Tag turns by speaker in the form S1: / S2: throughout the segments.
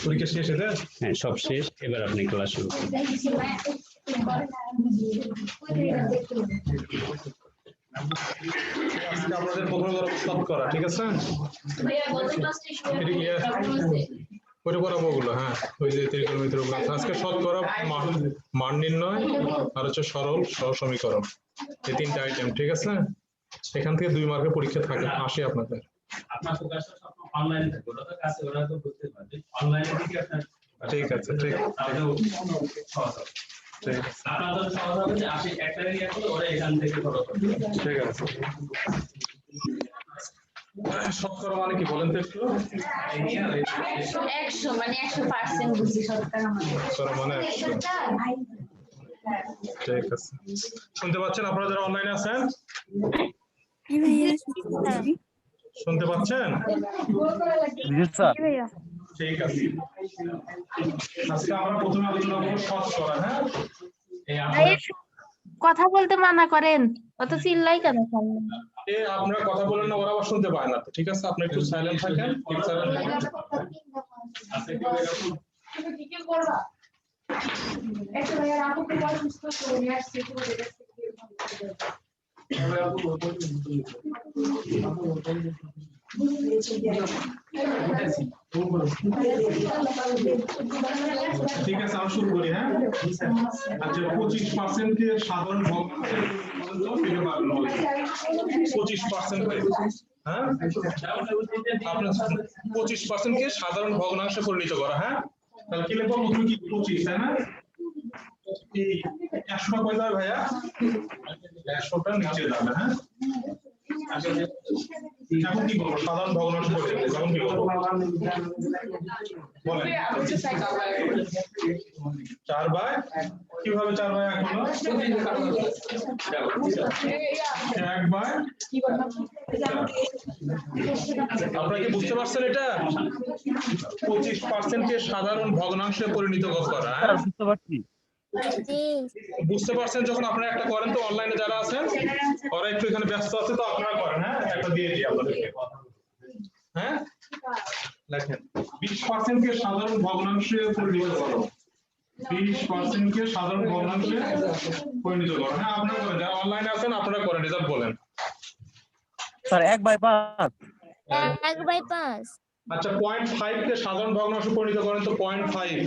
S1: পরীক্ষা শেষ হয়ে
S2: হ্যাঁ সব শেষ, এবার আপনি ক্লাস শুরু করুন।
S1: আজকে আপনাদের প্রথমে ধরো শতকরা, ঠিক আছে? ওইটা করাবো ওগুলো, হ্যাঁ ওই যে ত্রিকোণমিতির ওগুলো আজকে শতকরা, মান নির্ণয় আর হচ্ছে সরল সহসমীকরণ, এই তিনটা আইটেম, ঠিক আছে? এখান থেকে 2 মার্কের পরীক্ষা থাকে, আসে আপনাদের। ঠিক আছে, ঠিক আছে। শতকরা মানে কি বলেন তো একটু?
S3: 100 মানে 100% বুঝি শতকরা মানে।
S1: শতকরা মানে 100। ঠিক আছে, শুনতে পাচ্ছেন আপনারা যারা অনলাইনে আছেন? শুনতে পাচ্ছেন? ঠিক আছে, আজকে আমরা প্রথমে আলোচনা করব শতকরা। হ্যাঁ,
S3: কথা বলতে মানা করেন, অত চিল্লাই কেন?
S1: আপনারা কথা বলেন না, ওরা আবার শুনতে পায় না, ঠিক আছে? আপনি একটু সাইলেন্ট থাকেন, ঠিক আছে? আমি শুরু করি। হ্যাঁ, আচ্ছা, 25% কে সাধারণ ভগ্নাংশে 25%, হ্যাঁ, আপনার 25% কে সাধারণ ভগ্নাংশে পরিণত করা। হ্যাঁ, তাহলে কি লিখবো? প্রথমে কি 25, তাই না? এই 100টা কয় যাবে ভাইয়া? 100টা নিচে যাবে। হ্যাঁ, এখন কি করবো? সাধারণ ভগ্নাংশ করতে হবে, এখন কি করবো বলেন? 4 বাই, কিভাবে 4 বাই 1 হলো? 1 বাই, আপনারা কি বুঝতে পারছেন এটা? 25% কে সাধারণ ভগ্নাংশে পরিণত করা। বুঝতে পারছি, বুঝতে পারছেন? যখন আপনারা একটা করেন, তো অনলাইনে যারা আছেন ওরা একটু এখানে ব্যস্ত আছে, তো আপনারা করেন। হ্যাঁ, একটা দিয়ে দিই আপনাদেরকে। হ্যাঁ, দেখেন 20% কে সাধারণ ভগ্নাংশে পরিণত করো। 20% কে সাধারণ ভগ্নাংশে পরিণত করো। হ্যাঁ, আপনারা করেন, যারা অনলাইনে আছেন আপনারা করেন, রেজাল্ট বলেন।
S4: স্যার 1/5।
S5: 1/5।
S1: আচ্ছা, 0.5 কে সাধারণ ভগ্নাংশে পরিণত করেন, তো 0.5।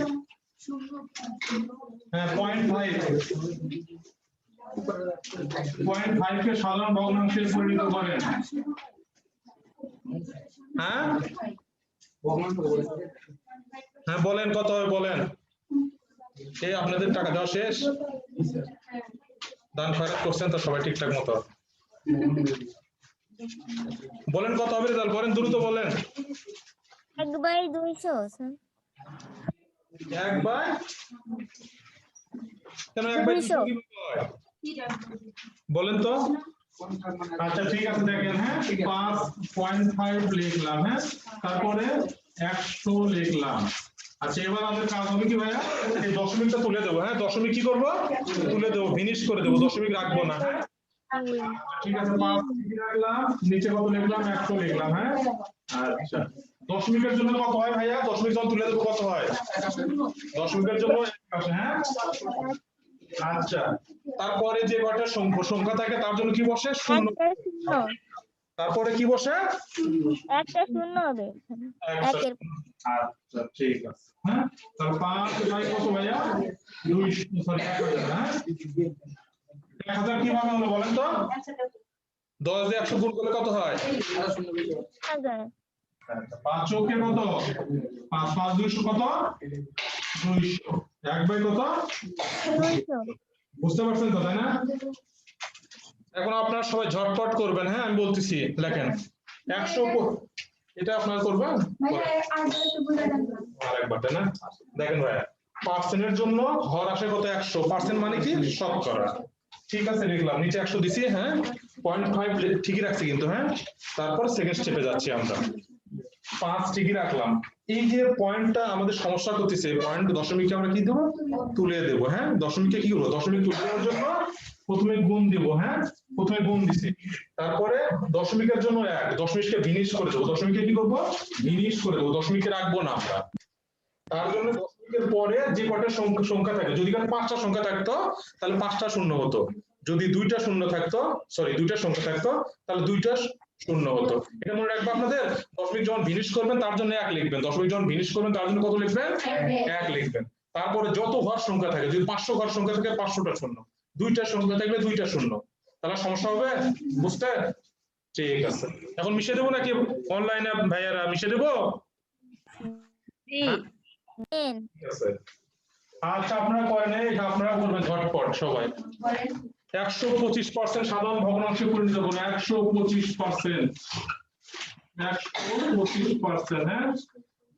S1: হ্যাঁ, 0.5 কে সাধারণ ভগ্নাংশে পরিণত করেন। হ্যাঁ, হ্যাঁ বলেন, কত হবে বলেন? এই আপনাদের টাকা দেওয়া শেষ, দান খয়রাত করছেন তো সবাই ঠিকঠাক মতো? বলেন কত হবে রেজাল্ট, বলেন দ্রুত বলেন।
S5: 1/200 স্যার।
S1: 1/, কেন 1/200 কি হয় বলেন তো? আচ্ছা, ঠিক আছে, দেখেন। হ্যাঁ, 5.5 লিখলাম। হ্যাঁ, তারপরে 100 লিখলাম। আচ্ছা, এবার আমাদের কাজ হবে কি ভাইয়া? এই দশমিকটা তুলে দেবো। হ্যাঁ, দশমিক কি করবো? তুলে দেবো, ফিনিশ করে দেবো, দশমিক রাখবো না। হ্যাঁ, ঠিক আছে, 5 রাখলাম, নিচে কত লিখলাম? 100 লিখলাম। হ্যাঁ, আচ্ছা, দশমিকের জন্য কত হয় ভাইয়া? দশমিক যখন তুলে দেবো কত হয়? দশমিকের জন্য 1 আসে। হ্যাঁ, আচ্ছা, তারপরে যে কয়টা সংখ্যা থাকে তার জন্য কি বসে? 0। তারপরে কি বসে?
S5: একটা শূন্য হবে।
S1: একের, আচ্ছা ঠিক আছে। হ্যাঁ, তাহলে 5 বাই কত ভাইয়া? 200, সরি 1000। হ্যাঁ, 1000 কিভাবে হলো বলেন তো? 10 দিয়ে 100 গুণ করলে কত হয়?
S5: 1000।
S1: 5 চৌকে কত? 5 5 200 কত? 200। 1 বাই কত?
S5: 200।
S1: বুঝতে পারছেন তো, তাই না? এখন আপনারা সবাই ঝটপট করবেন। হ্যাঁ, আমি বলতেছি, লেখেন 100, এটা আপনারা করবেন আরেকবার, তাই না? দেখেন ভাইয়া, পার্সেন্টের জন্য হর আসে কত? 100%, মানে কি? শতকরা। ঠিক আছে, লিখলাম, নিচে 100 দিছি। হ্যাঁ, 0.5 ঠিকই রাখছি কিন্তু। হ্যাঁ, তারপর সেকেন্ড স্টেপে যাচ্ছি আমরা। 5 ঠিকই রাখলাম। এই যে পয়েন্টটা আমাদের সমস্যা করতেছে, পয়েন্ট দশমিককে আমরা কি দেবো, তুলে দেবো। হ্যাঁ, দশমিককে কি করবো, দশমিক তুলে দেওয়ার জন্য প্রথমে গুণ দিব। হ্যাঁ, প্রথমে গুণ দিছি, তারপরে দশমিকের জন্য 1, দশমিককে ভিনিশ করে দেবো। দশমিককে কি করবো, ভিনিশ করে দেবো, দশমিককে রাখবো না আমরা। তার জন্য দশমিকের পরে যে কটা সংখ্যা থাকে, যদি 5টা সংখ্যা থাকতো তাহলে 5টা শূন্য হতো, যদি 2টা শূন্য থাকতো, সরি 2টা সংখ্যা থাকতো তাহলে 2টা শূন্য হতো। এটা মনে রাখবো আপনাদের। দশমিক যখন ভিনিশ করবেন তার জন্য 1 লিখবেন, দশমিক যখন ভিনিশ করবেন তার জন্য কত লিখবেন, 1 লিখবেন। তারপরে যত ঘর সংখ্যা থাকে, যদি 500 ঘর সংখ্যা থাকে 500টা শূন্য, 2টা সংখ্যা থাকলে 2টা শূন্য, তাহলে সমস্যা হবে বুঝতে। ঠিক আছে, এখন মিশিয়ে দেবো নাকি অনলাইনে ভাইয়ারা, মিশিয়ে দেবো? ঠিক আছে, আচ্ছা আপনারা করেন, এটা আপনারা করবেন ঝটপট সবাই। 125% সাধারণ ভগ্নাংশে পরিণত করুন। 125%, 125%। হ্যাঁ,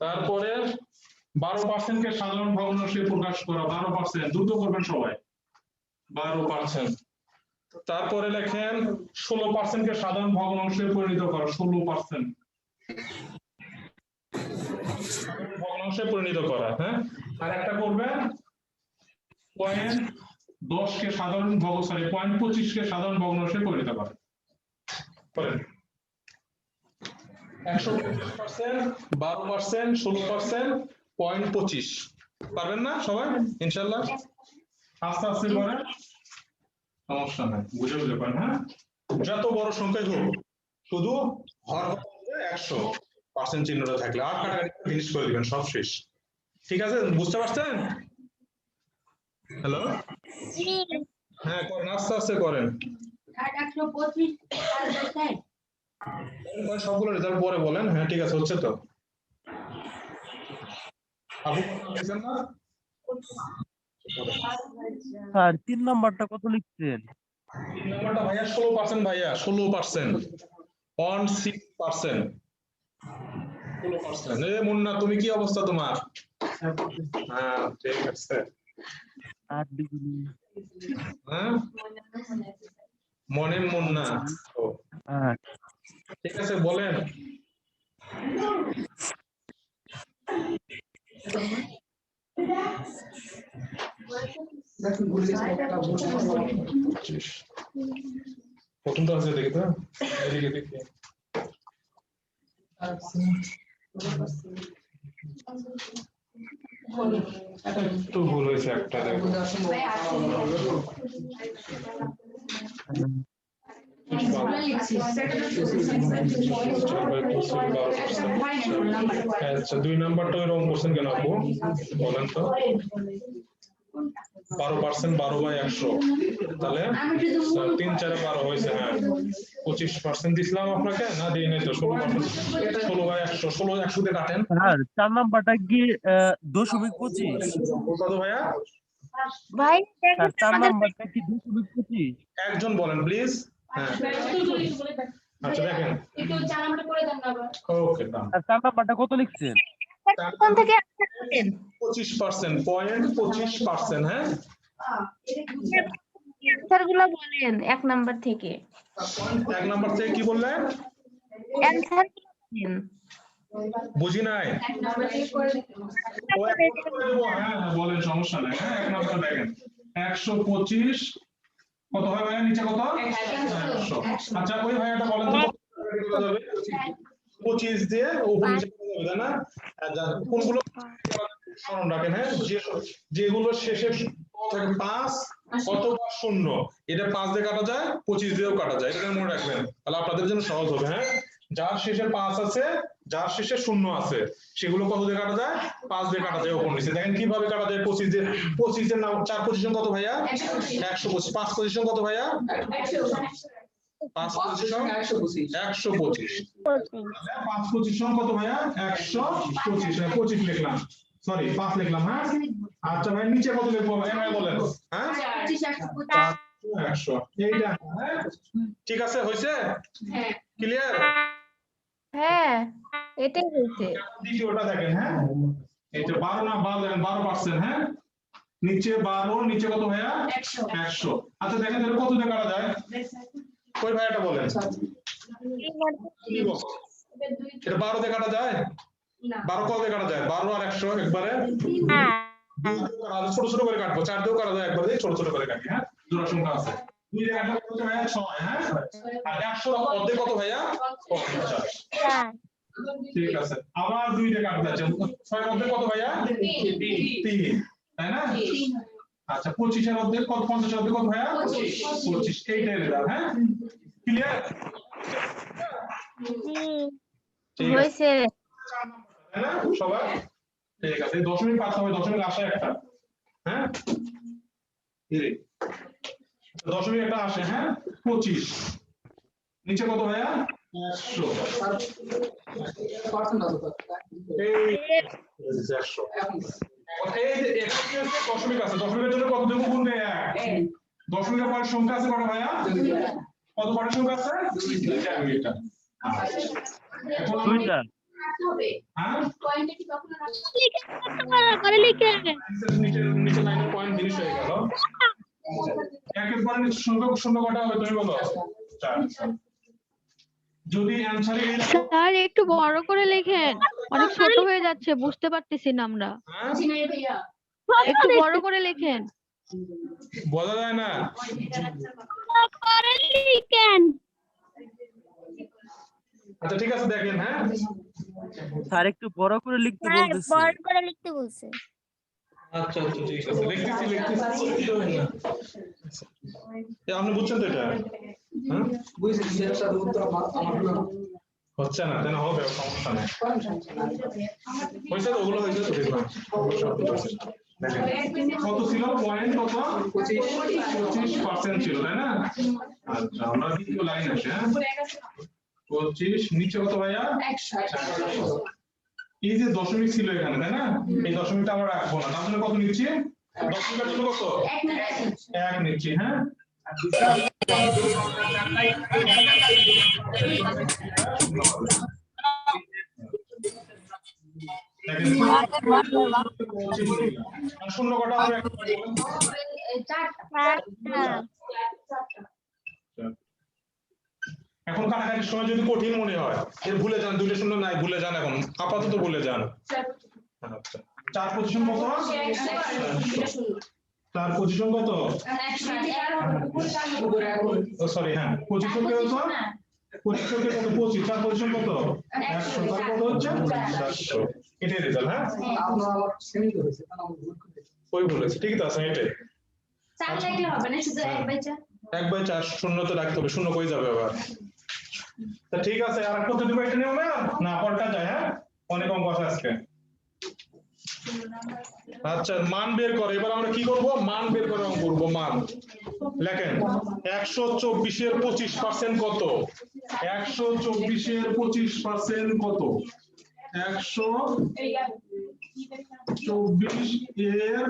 S1: তারপরে 12% কে সাধারণ ভগ্নাংশে প্রকাশ করা। 12%, দ্রুত করবেন সবাই। 12%। তারপরে লেখেন 16% কে সাধারণ ভগ্নাংশে পরিণত করা। 16% ভগ্নাংশে পরিণত করা। হ্যাঁ, আর একটা করবেন 0.10 কে সাধারণ সরি 0.25 কে সাধারণ ভগ্নাংশে পরিণত করা। করেন 125%, 12%, 16%, 0.25। পারবেন না সবাই ইনশাআল্লাহ? আস্তে আস্তে করেন, সমস্যা নাই, বুঝে বুঝে করেন। হ্যাঁ, যত বড় সংখ্যাই হোক, শুধু হর 100% চিহ্নটা থাকলে আর কাটাকাটি ফিনিশ করে দিবেন, সব শেষ। ঠিক আছে, বুঝতে পারছেন? হ্যালো, হ্যাঁ করেন, আস্তে আস্তে করেন। সবগুলো রেজাল্ট পরে বলেন। হ্যাঁ ঠিক আছে, হচ্ছে তো। আপনি বুঝছেন না?
S4: স্যার 3 নাম্বারটা কত লিখছেন?
S1: 3 নাম্বারটা ভাইয়া 16% ভাইয়া, 16%, 16%, 16%। এ মুন্না, তুমি কি অবস্থা তোমার? হ্যাঁ ঠিক আছে।
S4: 8 ডিগ্রি।
S1: হ্যাঁ, মনে মুন্না। ঠিক আছে, বলেন। প্রথমটা আছে দেখি তো, এদিকে দেখি। একটু ভুল হয়েছে একটা, দেখো। আচ্ছা 2 নাম্বারটা ওই রকম করছেন কেন আপু, বলেন তো? 12%, 12/100, তাহলে 3 4 12 হয়েছে। হ্যাঁ, 25% দিছিলাম আপনাকে, না দিই নাই তো। 16%, 16/100, 16 100 দিয়ে কাটেন।
S4: স্যার 4 নাম্বারটা কি 2.25?
S1: কত ভাইয়া?
S3: ভাই
S4: স্যার 4
S3: আমাদের
S4: নাম্বারটা কি 2.25?
S1: একজন বলেন প্লিজ। হ্যাঁ, আচ্ছা দেখেন, ওকে দাম।
S4: আর 4 নাম্বারটা কত লিখছেন?
S3: কোন থেকে answer করেন?
S1: 25%, 0.25%। হ্যাঁ,
S3: answer গুলো বলেন 1 নাম্বার থেকে।
S1: 1 নাম্বার থেকে কি বললেন?
S3: answer গুলো বলেন।
S1: বুঝি নাই। হ্যাঁ বলেন, সমস্যা নাই। হ্যাঁ, 1 নাম্বার দেখেন 125 কত হয় ভাইয়া, নিচে কত? 100। আচ্ছা ওই ভাইয়াটা বলেন তো, 25 দিয়ে উপর নিচে করা যাবে, তাই না? কোনগুলো স্মরণ রাখেন। হ্যাঁ, যেগুলো শেষে থাকে 5 অথবা 0, এটা 5 দিয়ে কাটা যায়, 25 দিয়েও কাটা যায়, এটা মনে রাখবেন, তাহলে আপনাদের জন্য সহজ হবে। হ্যাঁ, যার শেষে 5 আছে, যার শেষে 0 আছে, সেগুলো কত দিয়ে কাটা যায়? 5 দিয়ে কাটা যায় উপর নিচে। দেখেন কিভাবে কাটা যায়। 25 দিয়ে, 25 এর নাম 4 পজিশন কত ভাইয়া? 125। 5 পজিশন কত ভাইয়া? 5 পজিশন 125। 5 পজিশন কত ভাইয়া? 125। 25 লিখলাম, সরি 5 লিখলাম। হ্যাঁ, আচ্ছা ভাই নিচে কত লিখবো ভাই বলেন? হ্যাঁ 100, এইটা। হ্যাঁ ঠিক আছে, হইছে? ক্লিয়ার?
S3: হ্যাঁ, এটাই হইছে।
S1: দ্বিতীয়টা দেখেন। হ্যাঁ, এই যে 12 না 12 দেখেন, 12%। হ্যাঁ, নিচে 12, নিচে কত ভাইয়া? 100। আচ্ছা দেখেন কত দিয়ে কাটা যায়? কই ভাইয়াটা বলেন। এটা 12 দিয়ে কাটা যায়? 12 কত দিয়ে কাটা যায়? 12 আর 100 একবারে
S5: হ্যাঁ
S1: ছোট ছোট করে কাটবো, 4 দিয়েও কাটা যায়, একবারে ছোট ছোট করে কাটি। হ্যাঁ, জোড়া সংখ্যা আছে। 2 দিয়ে কাটলে কত ভাইয়া? 6। হ্যাঁ, আর 100 এর অর্ধেক কত ভাইয়া? 50।
S5: হ্যাঁ
S1: ঠিক আছে, আবার 2 দিয়ে কাটতে আছে। 6 এর অর্ধেক কত ভাইয়া? 3, তাই না? আচ্ছা, 25 এর অর্ধেক কত? 50 এর অর্ধেক কত ভাইয়া? 25। এইটাই রেজাল্ট। হ্যাঁ, ক্লিয়ার?
S5: জি
S1: ঠিক আছে,
S3: হয়েছে।
S1: তাই না সবাই? ঠিক আছে, এই দশমিক পাঁচ হবে, দশমিক আসে একটা। হ্যাঁ, দশমিক একটা আসে। হ্যাঁ, 25 নিচে কত ভাইয়া? 100। এই 100। এই যে এখানে আছে দশমিক আছে, দশমিকের জন্য কত দেবো? গুণ দেয় 1। দশমিকের পরে সংখ্যা আছে কটা ভাইয়া? কত কটা সংখ্যা আছে? 2টা। এখন আমি
S4: দুইটা।
S1: হ্যাঁ
S5: করে লিখে
S1: নিচে লাইনের পয়েন্ট জিনিস হয়ে গেল। একের পরে নিচে সংখ্যা শূন্য কটা হবে তুমি বলো? 4। যদি অ্যানসারে এই
S6: স্যার একটু বড় করে লেখেন, অনেক ছোট হয়ে যাচ্ছে, বুঝতে পারতেছি না আমরা। একটু বড় করে লেখেন।
S1: বোঝা যায় না।
S5: করে লিখেন
S1: আচ্ছা ঠিক আছে, দেখেন। হ্যাঁ,
S4: স্যার একটু বড় করে লিখতে
S5: হ্যাঁ
S4: বলতেছে।
S5: বড় করে লিখতে বলছে
S1: আচ্ছা আচ্ছা ঠিক আছে, লিখতেছি। আপনি বুঝছেন তো এটা? হ্যাঁ, হচ্ছে না তাই না? হবে, সমস্যা নেই। হয়েছে তো, ওগুলো হয়েছে তো, দেখলাম কত ছিল? পয়েন্ট কত? 25% ছিল, তাই না? আচ্ছা, আমরা দ্বিতীয় লাইন আসে। হ্যাঁ, 25 নিচে কত ভাইয়া? 100। এই যে দশমিক ছিল এখানে, তাই না? এই দশমিকটা আমরা রাখবো না, তার জন্য কত নিচ্ছি? দশমিকের জন্য কত? 1 নিচ্ছি। হ্যাঁ, শূন্য কটা হবে? এখন কাটাকাটির সময় যদি কঠিন মনে হয়, এর ভুলে যান, 2টা শূন্য নাই, ভুলে যান, এখন আপাতত ভুলে যান। আচ্ছা, 4 পজিশন কত? 4 পজিশন কত? সরি, হ্যাঁ, পজিশন কে কত? পজিশন কে কত? 25। 4 পজিশন কত? 100। তার কত হচ্ছে? 400। এটাই রেজাল্ট। হ্যাঁ, ওই বলেছে, ঠিক আছে, এটাই। 1/4 শূন্য তো রাখতে হবে, শূন্য কই যাবে আবার? তা ঠিক আছে, আর একটা পদ্ধতি এটা নিয়ম না পড়টা যায়। হ্যাঁ, অনেক অঙ্ক আছে আজকে। আচ্ছা, মান বের করে, এবার আমরা কি করব? মান বের করে অঙ্ক করব। মান লেখেন। 124 এর 25% কত? 124 এর 25% কত? 124 এর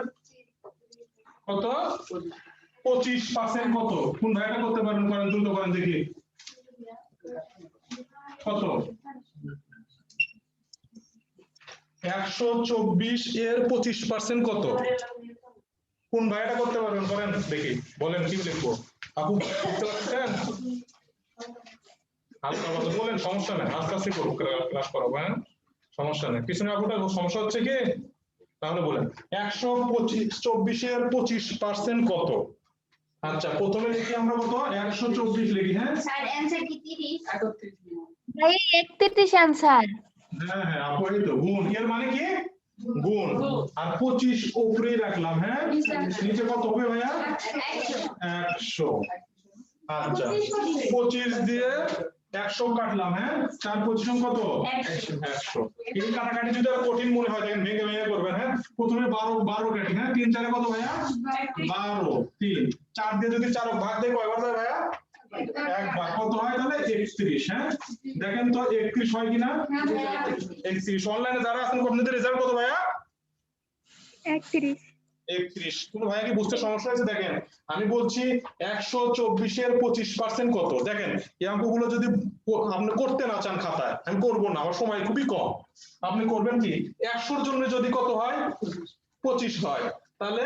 S1: কত? 25% কত? কোন ভাইটা করতে পারেন? করেন, দ্রুত করেন দেখি। কত? 124 এর 25% কত? কোন ভাইটা করতে পারবেন? করেন দেখি, বলেন কি লিখবো? আপু বুঝতে পারছেন? হালকা কথা বলেন, সমস্যা নেই, আস্তে আস্তে করবো, ক্লাস করাবো। হ্যাঁ, সমস্যা নেই। পিছনে আপুটা সমস্যা হচ্ছে কি? তাহলে বলেন 124 এর 25% কত? আচ্ছা, প্রথমে লিখি আমরা কত? 124 লিখি। হ্যাঁ
S3: স্যার অ্যানসার কি 30? ভাই 31 অ্যানসার।
S1: হ্যাঁ হ্যাঁ আপু, এই তো গুণ, এর মানে কি? গুণ। আর 25 উপরে রাখলাম। হ্যাঁ, নিচে কত হবে ভাইয়া? 100। আচ্ছা, 25 দিয়ে 100 কাটলাম। হ্যাঁ, 4 পজিশন কত? 100। এই কাটাকাটি যদি আর কঠিন মনে হয়, দেখেন ভেঙে ভেঙে করবেন। হ্যাঁ, প্রথমে 12 কাটি। হ্যাঁ, 3 4 কত ভাইয়া? 12। 3 4 দিয়ে যদি 4 ভাগ দেয় কয়বার যায় ভাইয়া? একবার। কত হয় তাহলে? 31। হ্যাঁ, দেখেন তো 31 হয় কিনা? 31। অনলাইনে যারা আছেন, আপনাদের রেজাল্ট কত ভাইয়া?
S6: 31।
S1: 31। কোন ভাইয়া কি বুঝতে সমস্যা হয়েছে? দেখেন আমি বলছি 124 এর 25% কত? দেখেন এই অঙ্কগুলো যদি আপনি করতে না চান খাতায়, আমি করবো না, আমার সময় খুবই কম। আপনি করবেন কি, 100 এর জন্য যদি কত হয়? 25 হয়, তাহলে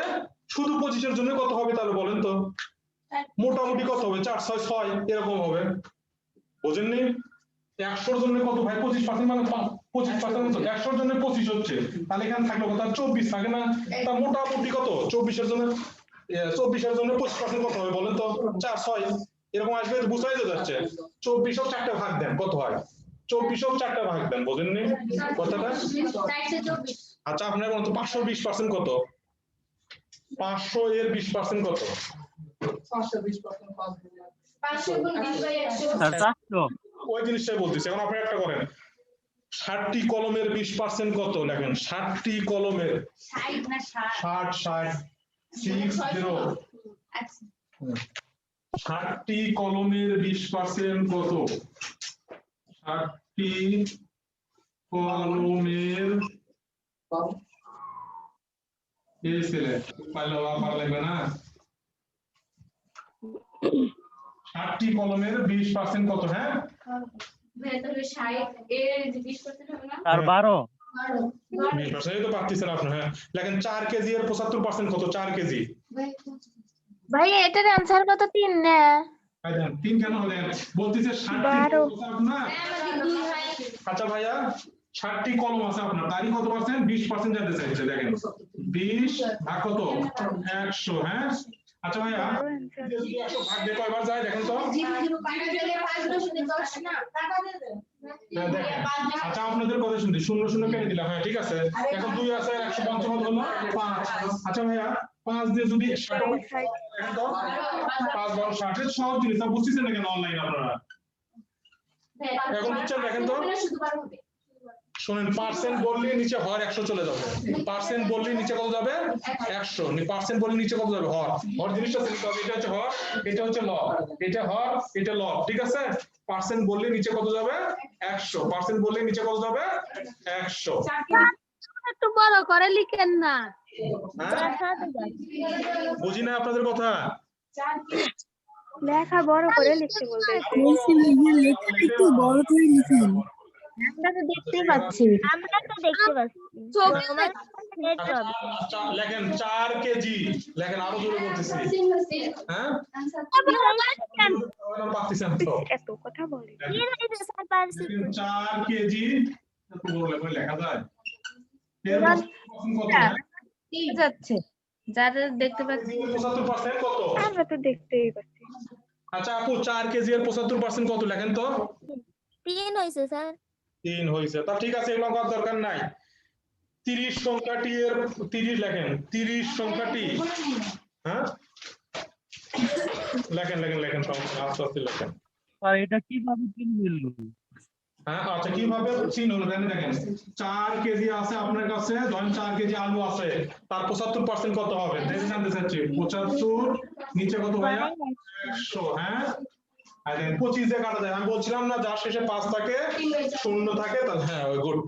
S1: শুধু 25 এর জন্য কত হবে তাহলে বলেন তো? মোটামুটি কত হবে? 4 6 6 এরকম হবে। বোঝেননি? 100 জন্য কত ভাই 25% মানে 25% তো 100 জন্য 25 হচ্ছে, তাহলে এখানে থাকলো কত 24 থাকে না, তা মোটামুটি কত 24 এর জন্য 24 এর জন্য 25% কত হবে বলেন তো 4 6 এরকম আসবে, বুঝাই যাচ্ছে। 24 ও 4টা ভাগ দেন কত হয়, 24 ও 4টা ভাগ দেন, বুঝেননি কথাটা? আচ্ছা আপনার বলুন তো 500 20% কত, 500 এর 20% কত?
S4: 400
S1: ওই জিনিসটাই বলতেছি, এখন আপনি একটা করেন 60টি কলমের 20% কত লেখেন, 60টি কলমের 60 60 60টি কলমের 20% কত, 60টি কলমের এই ছেলে পারলে আবার লাগবে না, 60টি কলমের 20% কত, হ্যাঁ
S4: আর 12
S1: 20% এই তো পাচ্ছেন আপনি, হ্যাঁ লেখেন 4 কেজি এর 75% কত, 4 কেজি
S3: ভাই এটার অ্যান্সার কত 3 না?
S1: 3 কেন হলেন বলতেছে 60টি
S3: 12
S1: কলম আছে আপনার। আচ্ছা ভাইয়া 60টি কলম আছে আপনার, তারই কত পার্সেন্ট 20% জানতে চাইছে, দেখেন 20 ভাগ কত 100, হ্যাঁ আচ্ছা ভাইয়া 100 ভাগ দিয়ে কয়বার যায় দেখেন তো, হ্যাঁ, দেখেন। আচ্ছা আপনাদের কথা শুনছি 0 0 কেটে দিলাম, হ্যাঁ ঠিক আছে, এখন 2 আছে 150 হলো 5, আচ্ছা ভাইয়া 5 দিয়ে যদি 60 দেখেন তো 5 12 60 এর সহজ জিনিস বুঝতেছেন না কেন অনলাইন আপনারা, এখন বুঝছেন দেখেন তো শুনেন, পার্সেন্ট বললে নিচে হর 100 চলে যাবে, পার্সেন্ট বললে নিচে কত যাবে 100, পার্সেন্ট বললে নিচে কত যাবে হর, হর জিনিসটা চিনতে হবে, এটা হচ্ছে হর এটা হচ্ছে লব, এটা হর এটা লব, ঠিক আছে, পার্সেন্ট বললে নিচে কত যাবে 100, পার্সেন্ট বললে নিচে কত যাবে 100,
S5: একটু বড় করে লিখেন না।
S1: হ্যাঁ বুঝি না আপনাদের কথা,
S3: লেখা বড় করে লিখতে বলতে
S5: একটু বড় করে লিখেন।
S3: আমরা তো দেখতেই পাচ্ছি।
S5: আমরা তো দেখতে পাচ্ছি।
S1: আচ্ছা, লেখেন 4 কেজি, লেখেন আরো জোরে বলতেছি, হ্যাঁ পাচ্ছেন তো
S3: এত কথা বলে।
S1: লেখেন 4 কেজি এত বড় লেখা যায় এর
S3: এবার
S1: 25% কত, হ্যাঁ?
S3: যাচ্ছে যারা দেখতে পাচ্ছি
S1: 75% কত,
S3: আমরা তো দেখতেই পাচ্ছি।
S1: আচ্ছা আপু 4 কেজি এর 75% কত লেখেন তো,
S5: 3 হইছে স্যার।
S1: 3 হইছে, তা ঠিক আছে এগুলো করার দরকার নাই, 30 সংখ্যাটি এর 30 লেখেন, 30 সংখ্যাটি, হ্যাঁ লেখেন লেখেন লেখেন সব আস্তে আস্তে লেখেন,
S4: আর এটা কিভাবে চিনবেন?
S1: হ্যাঁ আচ্ছা কিভাবে চিহ্ন হলো দেখেন 4 কেজি আছে আপনার কাছে, ধরেন 4 কেজি আলু আছে, তার 75% কত হবে দেখে জানতে চাচ্ছি, 75 নিচে কত ভাইয়া 100, হ্যাঁ আর দেন 25 দিয়ে কাটা যায়, আমি বলছিলাম না যার শেষে 5 থাকে 0 থাকে, তাহলে হ্যাঁ ওই গুড,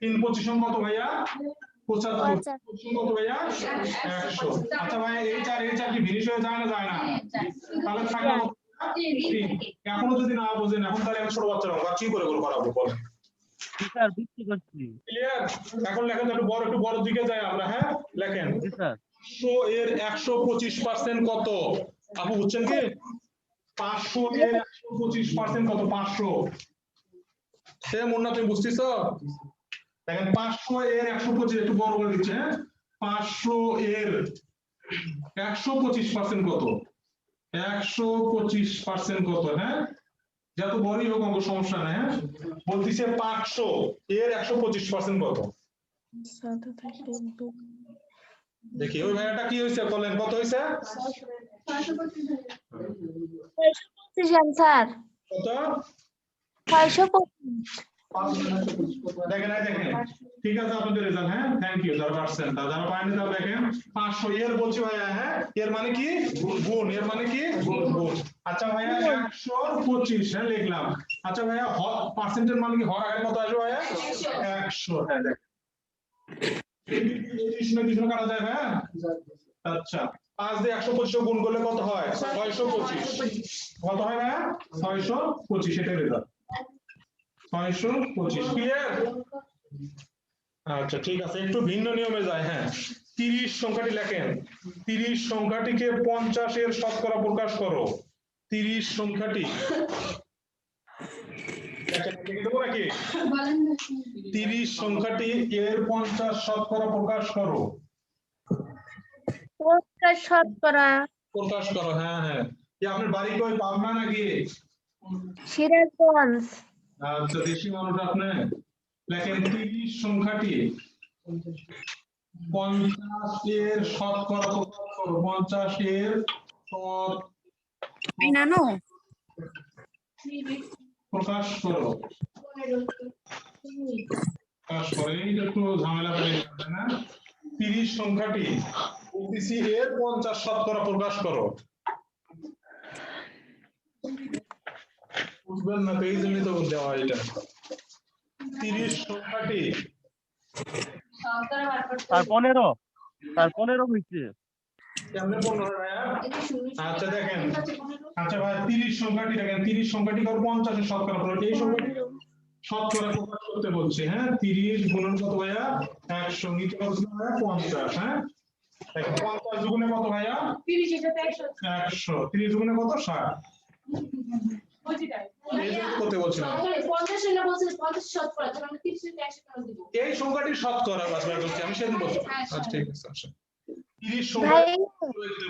S1: 3 25 কত ভাইয়া 75 কত ভাইয়া 100, আচ্ছা ভাইয়া এই 4 কি ফিনিশ হয়ে যায় না যায় না, তাহলে থাকলো কত? এখনো যদি না বোঝেন এখন তাহলে আমি ছোট বাচ্চারা কি করে করাবো বলেন,
S4: স্যার বুঝতে পারছি।
S1: ক্লিয়ার, এখন লেখেন একটু বড় দিকে যাই আমরা, হ্যাঁ লেখেন
S4: জি স্যার
S1: 100 এর 125% কত, আপু বুঝছেন কি 500 এর 125% কত, 500 সে মুন্না তুমি বুঝতেছো, দেখেন 500 এর 125 একটু বড় করে দিচ্ছে, হ্যাঁ 500 এর 125% কত, 125% কত, হ্যাঁ যত বড়ই হোক অঙ্ক সমস্যা নাই, হ্যাঁ বলতেছে 500 এর 125% কত, দেখি ওই ভাইয়াটা কি হয়েছে বলেন কত হয়েছে,
S3: 625 অ্যান্সার
S1: কত
S3: 625।
S1: দেখেন ঠিক আছে আপনাদের রেজাল্ট, হ্যাঁ থ্যাংক ইউ যারা পারছেন, যারা পারেনি তারা দেখেন 500 এর বলছি ভাইয়া, হ্যাঁ এর মানে কি গুণ, এর মানে কি গুণ, আচ্ছা ভাইয়া 125 হ্যাঁ লিখলাম, আচ্ছা ভাইয়া পার্সেন্টের মানে কি হর আগে কত আসবে ভাইয়া 100, হ্যাঁ দেখ এই শুনে কাটা যায় ভাইয়া, আচ্ছা 5 দিয়ে 125 গুণ করলে কত হয় 625, কত হয় ভাইয়া 625, এটা রেজাল্ট 625, ক্লিয়ার, আচ্ছা ঠিক আছে একটু ভিন্ন নিয়মে যায়, হ্যাঁ 30 সংখ্যাটি লেখেন, 30 সংখ্যাটিকে 50 এর শতকরা প্রকাশ করো, 30 সংখ্যাটি লেখেন লিখে দেবো নাকি 30 সংখ্যাটি এর 50% প্রকাশ করো।
S3: 50%
S1: প্রকাশ করো, হ্যাঁ হ্যাঁ। কি আপনার বাড়ি কই, পাবনা নাকি?
S3: সিরাজগঞ্জ।
S1: আচ্ছা, দেশি মানুষ আপনি। লেখেন 30 সংখ্যাটি 50 এর শতকরা প্রকাশ করো। 50 এর প্রকাশ করো। প্রকাশ করে এইটা একটু ঝামেলা করে না। 30 সংখ্যাটি বলতেছি এর 50% প্রকাশ করো। বুঝবেন না তো, এই জন্যই তো দেওয়া এটা। 30 সংখ্যাটি
S4: তার 15 হয়েছে।
S1: কেমনে 15 ভাইয়া? আচ্ছা দেখেন, আচ্ছা ভাই 30 সংখ্যাটি দেখেন, 30 সংখ্যাটি কত? 50 এর শতকরা প্রকাশ। এই সংখ্যাটি শতকরা প্রকাশ করতে বলছে, হ্যাঁ। 30 গুণন কত ভাইয়া? 100। নিচে কত ছিল ভাইয়া? 50, হ্যাঁ। দেখেন 50 গুণে কত ভাইয়া? 100। 30 গুণে কত? 60। এই জন্য করতে বলছিলাম। এই সংখ্যাটি শতকরা বাছাই করছি আমি, সেদিন বলছি। আচ্ছা ঠিক আছে। আচ্ছা 30 সংখ্যা
S3: ভাই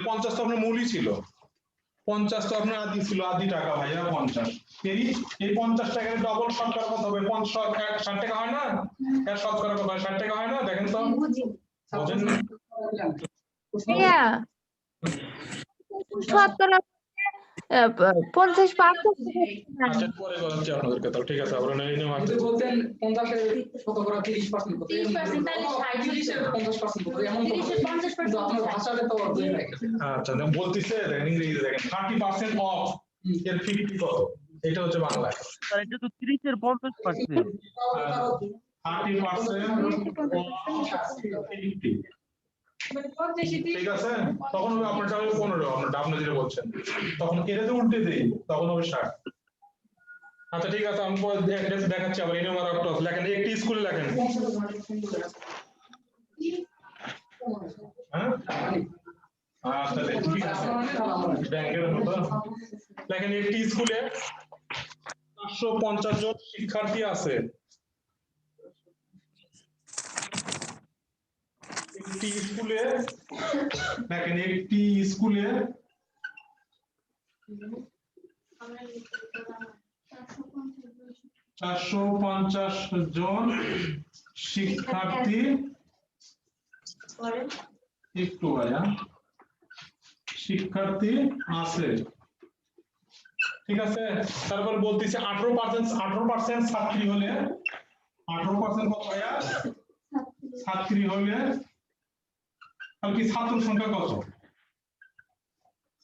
S1: 50 তো আপনার মূলই ছিল। 50 তো আপনার আদি ছিল, আদি টাকা ভাইয়া 50। এই 50 টাকার ডবল শতকরা কত হবে? 60 টাকা হয় না? এর শতকরা কত হয়? 60 টাকা হয় না? দেখেন তো, বোঝেন না?
S3: ভাইয়া শতকরা 50%।
S1: আচ্ছা পরে বলছি আপনাদেরকে, তাহলে ঠিক আছে। আমরা নেই নেই
S7: যদি বলতেন 50 এর শতকরা 30% করতে,
S5: 30% তাহলে
S7: 30 এর 50% করতে, এমন তো হবে। কিন্তু আপনার ভাষাতে তো দুই নাই।
S1: আচ্ছা দেখেন বলতিছে, দেখেন ইংরেজিতে দেখেন 30% অফ এর 50 কত? এটা হচ্ছে বাংলায়।
S4: স্যার এটা তো 30 এর 50%।
S1: 30% ঠিক আছে। তখন হবে আপনারটা হবে 15, আপনারটা আপনি যেটা বলছেন। তখন এটা তো উল্টে দেই, তখন হবে 60। আচ্ছা ঠিক আছে, আমি পরে দেখাচ্ছি আবার। এনে আমার একটা লেখেন, একটি স্কুলে লেখেন, হ্যাঁ। আচ্ছা ঠিক আছে, ব্যাংকের মতো লেখেন। একটি স্কুলে 450 জন শিক্ষার্থী আছে। একটি স্কুলে দেখেন, একটি স্কুলে 450 জন শিক্ষার্থী, একটু ভাইয়া, শিক্ষার্থী আছে। ঠিক আছে। তারপর বলতেছে 18% ছাত্রী হলে, 18% কত ভাইয়া? ছাত্রী হলে তাহলে কি ছাত্র সংখ্যা কত?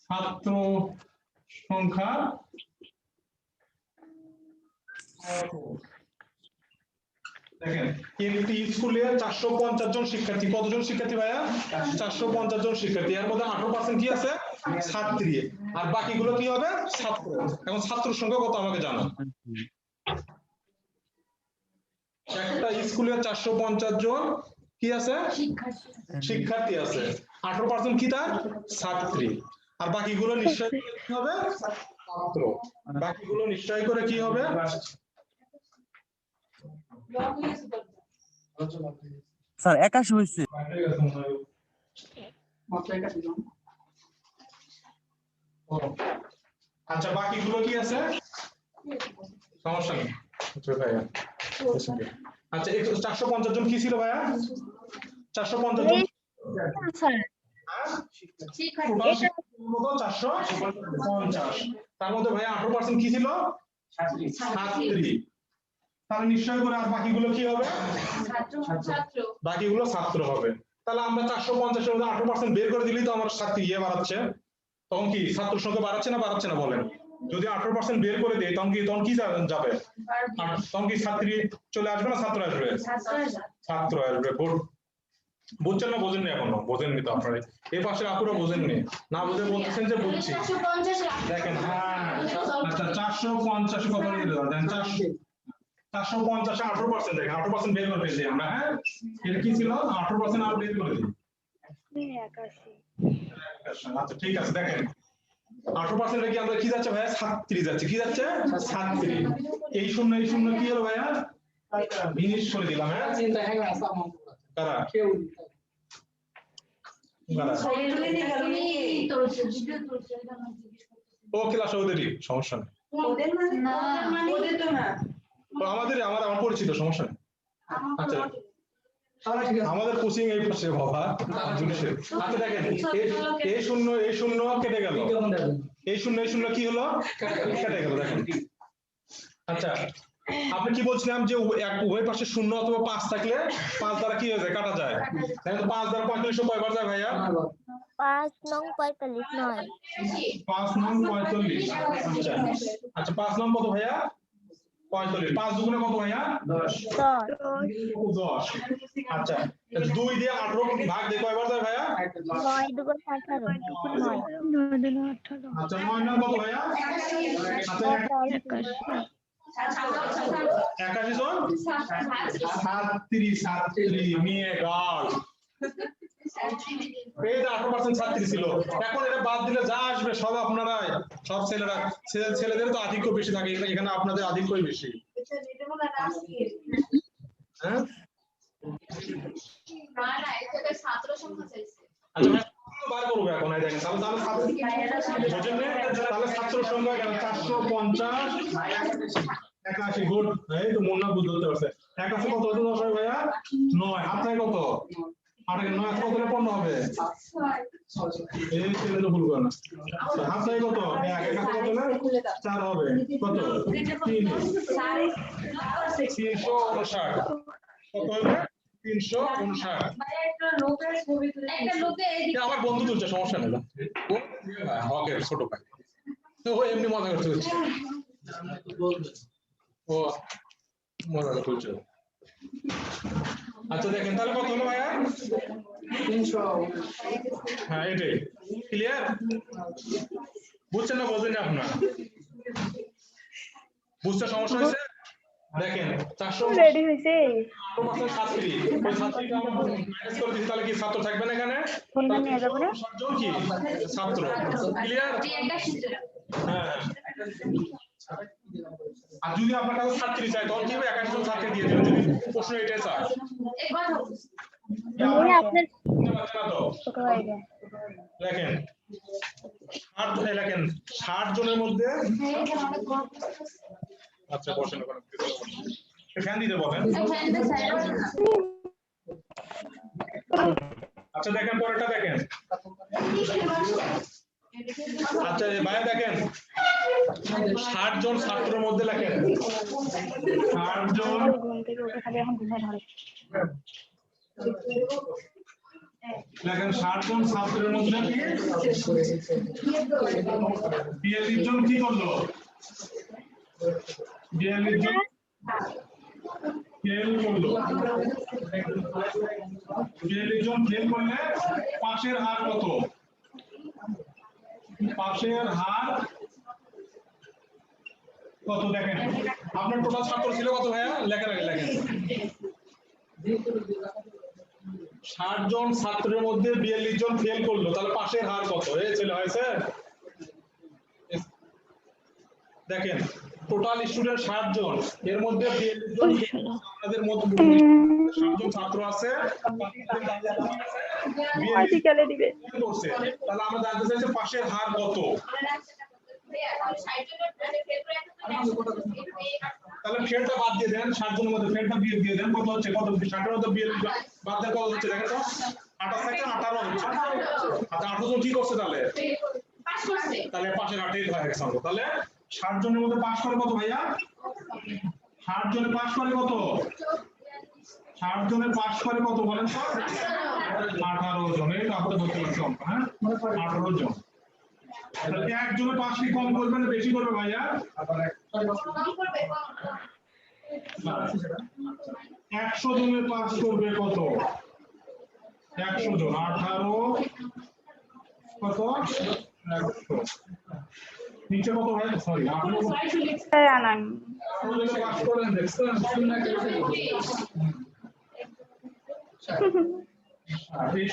S1: ছাত্র সংখ্যা দেখেন, একটি স্কুলে 450 জন শিক্ষার্থী। কতজন শিক্ষার্থী ভাইয়া? 450 জন শিক্ষার্থী। এর মধ্যে 18% কি আছে? ছাত্রী। আর বাকিগুলো কি হবে? ছাত্র। এখন ছাত্র সংখ্যা কত আমাকে জানান। একটা স্কুলে 450 জন কি আছে? শিক্ষার্থী আছে। 18% কি তার? ছাত্রী। আর বাকিগুলো নিশ্চয় করে কি হবে? ছাত্র। বাকিগুলো নিশ্চয় করে কি হবে?
S4: স্যার 81 হয়েছে।
S1: আচ্ছা বাকিগুলো কি আছে? সমস্যা নেই ভাইয়া। আচ্ছা 450 জন কি ছিল ভাইয়া? 450 জন
S3: স্যার
S1: টোটাল 450। তার মধ্যে ভাইয়া 18% কি ছিল? ছাত্রী। তাহলে নিশ্চয় করে আর বাকিগুলো কি হবে? বাকিগুলো ছাত্র হবে। তাহলে আমরা 450 এর মধ্যে 18% বের করে দিলেই তো আমার ছাত্রী বাড়াচ্ছে। তখন কি ছাত্র সংখ্যা বাড়াচ্ছে না বাড়াচ্ছে না বলেন? যদি 18% বের করে দেই তখন কি যাবে? তখন কি ছাত্রী চলে আসবে না ছাত্র আসবে? ছাত্র আসবে। বুঝছেন না বোঝেননি? এখনো বোঝেননি তো আপনারা? এই পাশের আপুরা বোঝেননি, না বুঝে বলতেছেন যে বুঝছি। দেখেন হ্যাঁ, আচ্ছা 450 কত দিল? দেখেন 450 18%, দেখেন 18% বের করে দিই আমরা, হ্যাঁ। এটা কি ছিল? 18% আর বের করে দিই। আচ্ছা ঠিক আছে। দেখেন 18% কি আমরা কি যাচ্ছে ভাইয়া 37 যাচ্ছে, কি যাচ্ছে 37। এই শূন্য কি হলো ভাইয়া ফিনিশ করে দিলাম। হ্যাঁ
S7: চিন্তা হ্যাঁ আসা মন
S1: কারা
S7: কেউ
S1: ও ক্লাস ওদেরই, সমস্যা নেই। তো আমার পরিচিত, সমস্যা নেই। আচ্ছা আমাদের কোচিং এই পাশে বাবা জুডিশিয়াল। আচ্ছা দেখেন এই শূন্য কেটে গেল, এই শূন্য কি হলো কেটে গেল দেখেন। আচ্ছা আপনি কি বলছিলাম যে উভয় পাশে 0 অথবা 5 থাকলে 5 দ্বারা কি হয়ে যায় কাটা যায়। তাহলে 5 দ্বারা 45 কয়বার যায় ভাইয়া?
S5: 5 নং 45 নয়
S1: 5 নং 45। আচ্ছা 5 নং কত ভাইয়া 45। 5 দুগুণে কত ভাইয়া 10। 10। আচ্ছা 2 দিয়ে 18 ভাগ দিয়ে কয়বার যায় ভাইয়া?
S5: 9 দুগুণ 18 9
S1: আচ্ছা 9 নং কত ভাইয়া? আচ্ছা 81 জন 37 মেয়ে গার্ল এই 18% ছাত্রী ছিল। এখন এটা বাদ দিলে যা আসবে সব আপনারা সব ছেলেদের তো আধিক্য বেশি থাকে, এখানে আপনাদের আধিক্যই বেশি। হ্যাঁ আচ্ছা বার করবো এখন এই দেখেন তাহলে ছাত্র সংখ্যা 450 81 গুড। এই তো মুন্না বুঝ ধরতে পারছে। 81 কত হতে দশ ভাইয়া 9। আপনার কত 8 9 কত করে 15 হবে এই ছেলে তো ভুল করে না। আপনার কত 1 কত হলে 4 হবে কত 3 359 কত হবে 359। আমার বন্ধু তুলছে সমস্যা নেই হকের ছোট ভাই তো ও এমনি মজা করতে হচ্ছে ও মজা করছে। আচ্ছা দেখেন তাহলে কত হলো ভাইয়া
S7: 300।
S1: হ্যাঁ এটাই ক্লিয়ার বুঝছেন না বোঝেন আপনার বুঝতে সমস্যা হয়েছে। দেখেন 400
S3: রেডি হইছে
S1: ছাত্রী ওই ছাত্রীটা আমরা মাইনাস করে দিচ্ছি তাহলে কি ছাত্র থাকবে না এখানে
S3: ফোনটা নিয়ে যাবো না
S1: জন কি ছাত্র ক্লিয়ার। হ্যাঁ আর যদি আপনার কাছে ছাত্রী চাই তখন কি হবে 21 জন ছাত্রী দিয়ে দেবেন যদি প্রশ্ন এটাই চায়।
S3: আপনার ছোট হয়ে যায়
S1: দেখেন 60 জনের মধ্যে আচ্ছা বসেন ওখানে ফ্যান দিতে বলেন। আচ্ছা দেখেন পরেরটা দেখেন। আচ্ছা ভাইয়া দেখেন 60 জন ছাত্রের মধ্যে লেখেন 60 জন
S3: ঘুম থেকে উঠে খালি এখন ঘুমায় ধরে
S1: দেখেন 60 জন ছাত্রের মধ্যে 42 জন কি করলো 42 জন ফেল করলো 42 জন ফেল করলে পাশের হার কত পাশের হার কত দেখেন আপনার টোটাল ছাত্র ছিল কত ভাইয়া লেখা লেখেন 60 জন ছাত্রের মধ্যে 42 জন ফেল করলো তাহলে পাশের হার কত এই ছেলে হয়েছে দেখেন টোটাল স্টুডেন্ট 60 জন এর মধ্যে 42 জন আপনাদের মধ্যে 60 জন ছাত্র আছে
S3: আর্টিকেলে দিবে
S1: করছে তাহলে আমরা জানতে চাইছি পাশের হার কত তাহলে ফেলটা বাদ দিয়ে দেন 60 জনের মধ্যে ফেলটা দিয়ে দেন কত হচ্ছে কত 60 এর মধ্যে 42 বাদ দেন কত হচ্ছে দেখেন তো 28 থেকে 18 হচ্ছে আচ্ছা 18 জন কি করছে তাহলে পাস করছে তাহলে পাশের 8 হয়ে গেছে তাহলে 60 জনের মধ্যে পাস করে কত ভাইয়া 60 জনে পাস করে কত 60 জনে পাস করে কত বলেন তো 18 জন এটা আপনি বলতে পারছেন হ্যাঁ 18 জন তাহলে একজনে পাস কি কম করবে না বেশি করবে ভাইয়া কম করবে 100 জনের পাস করবে কত 100 জন 18 কত 100 নিচে কত ভাই সরি আপনি
S3: আনান
S1: পাস করেন দেখছেন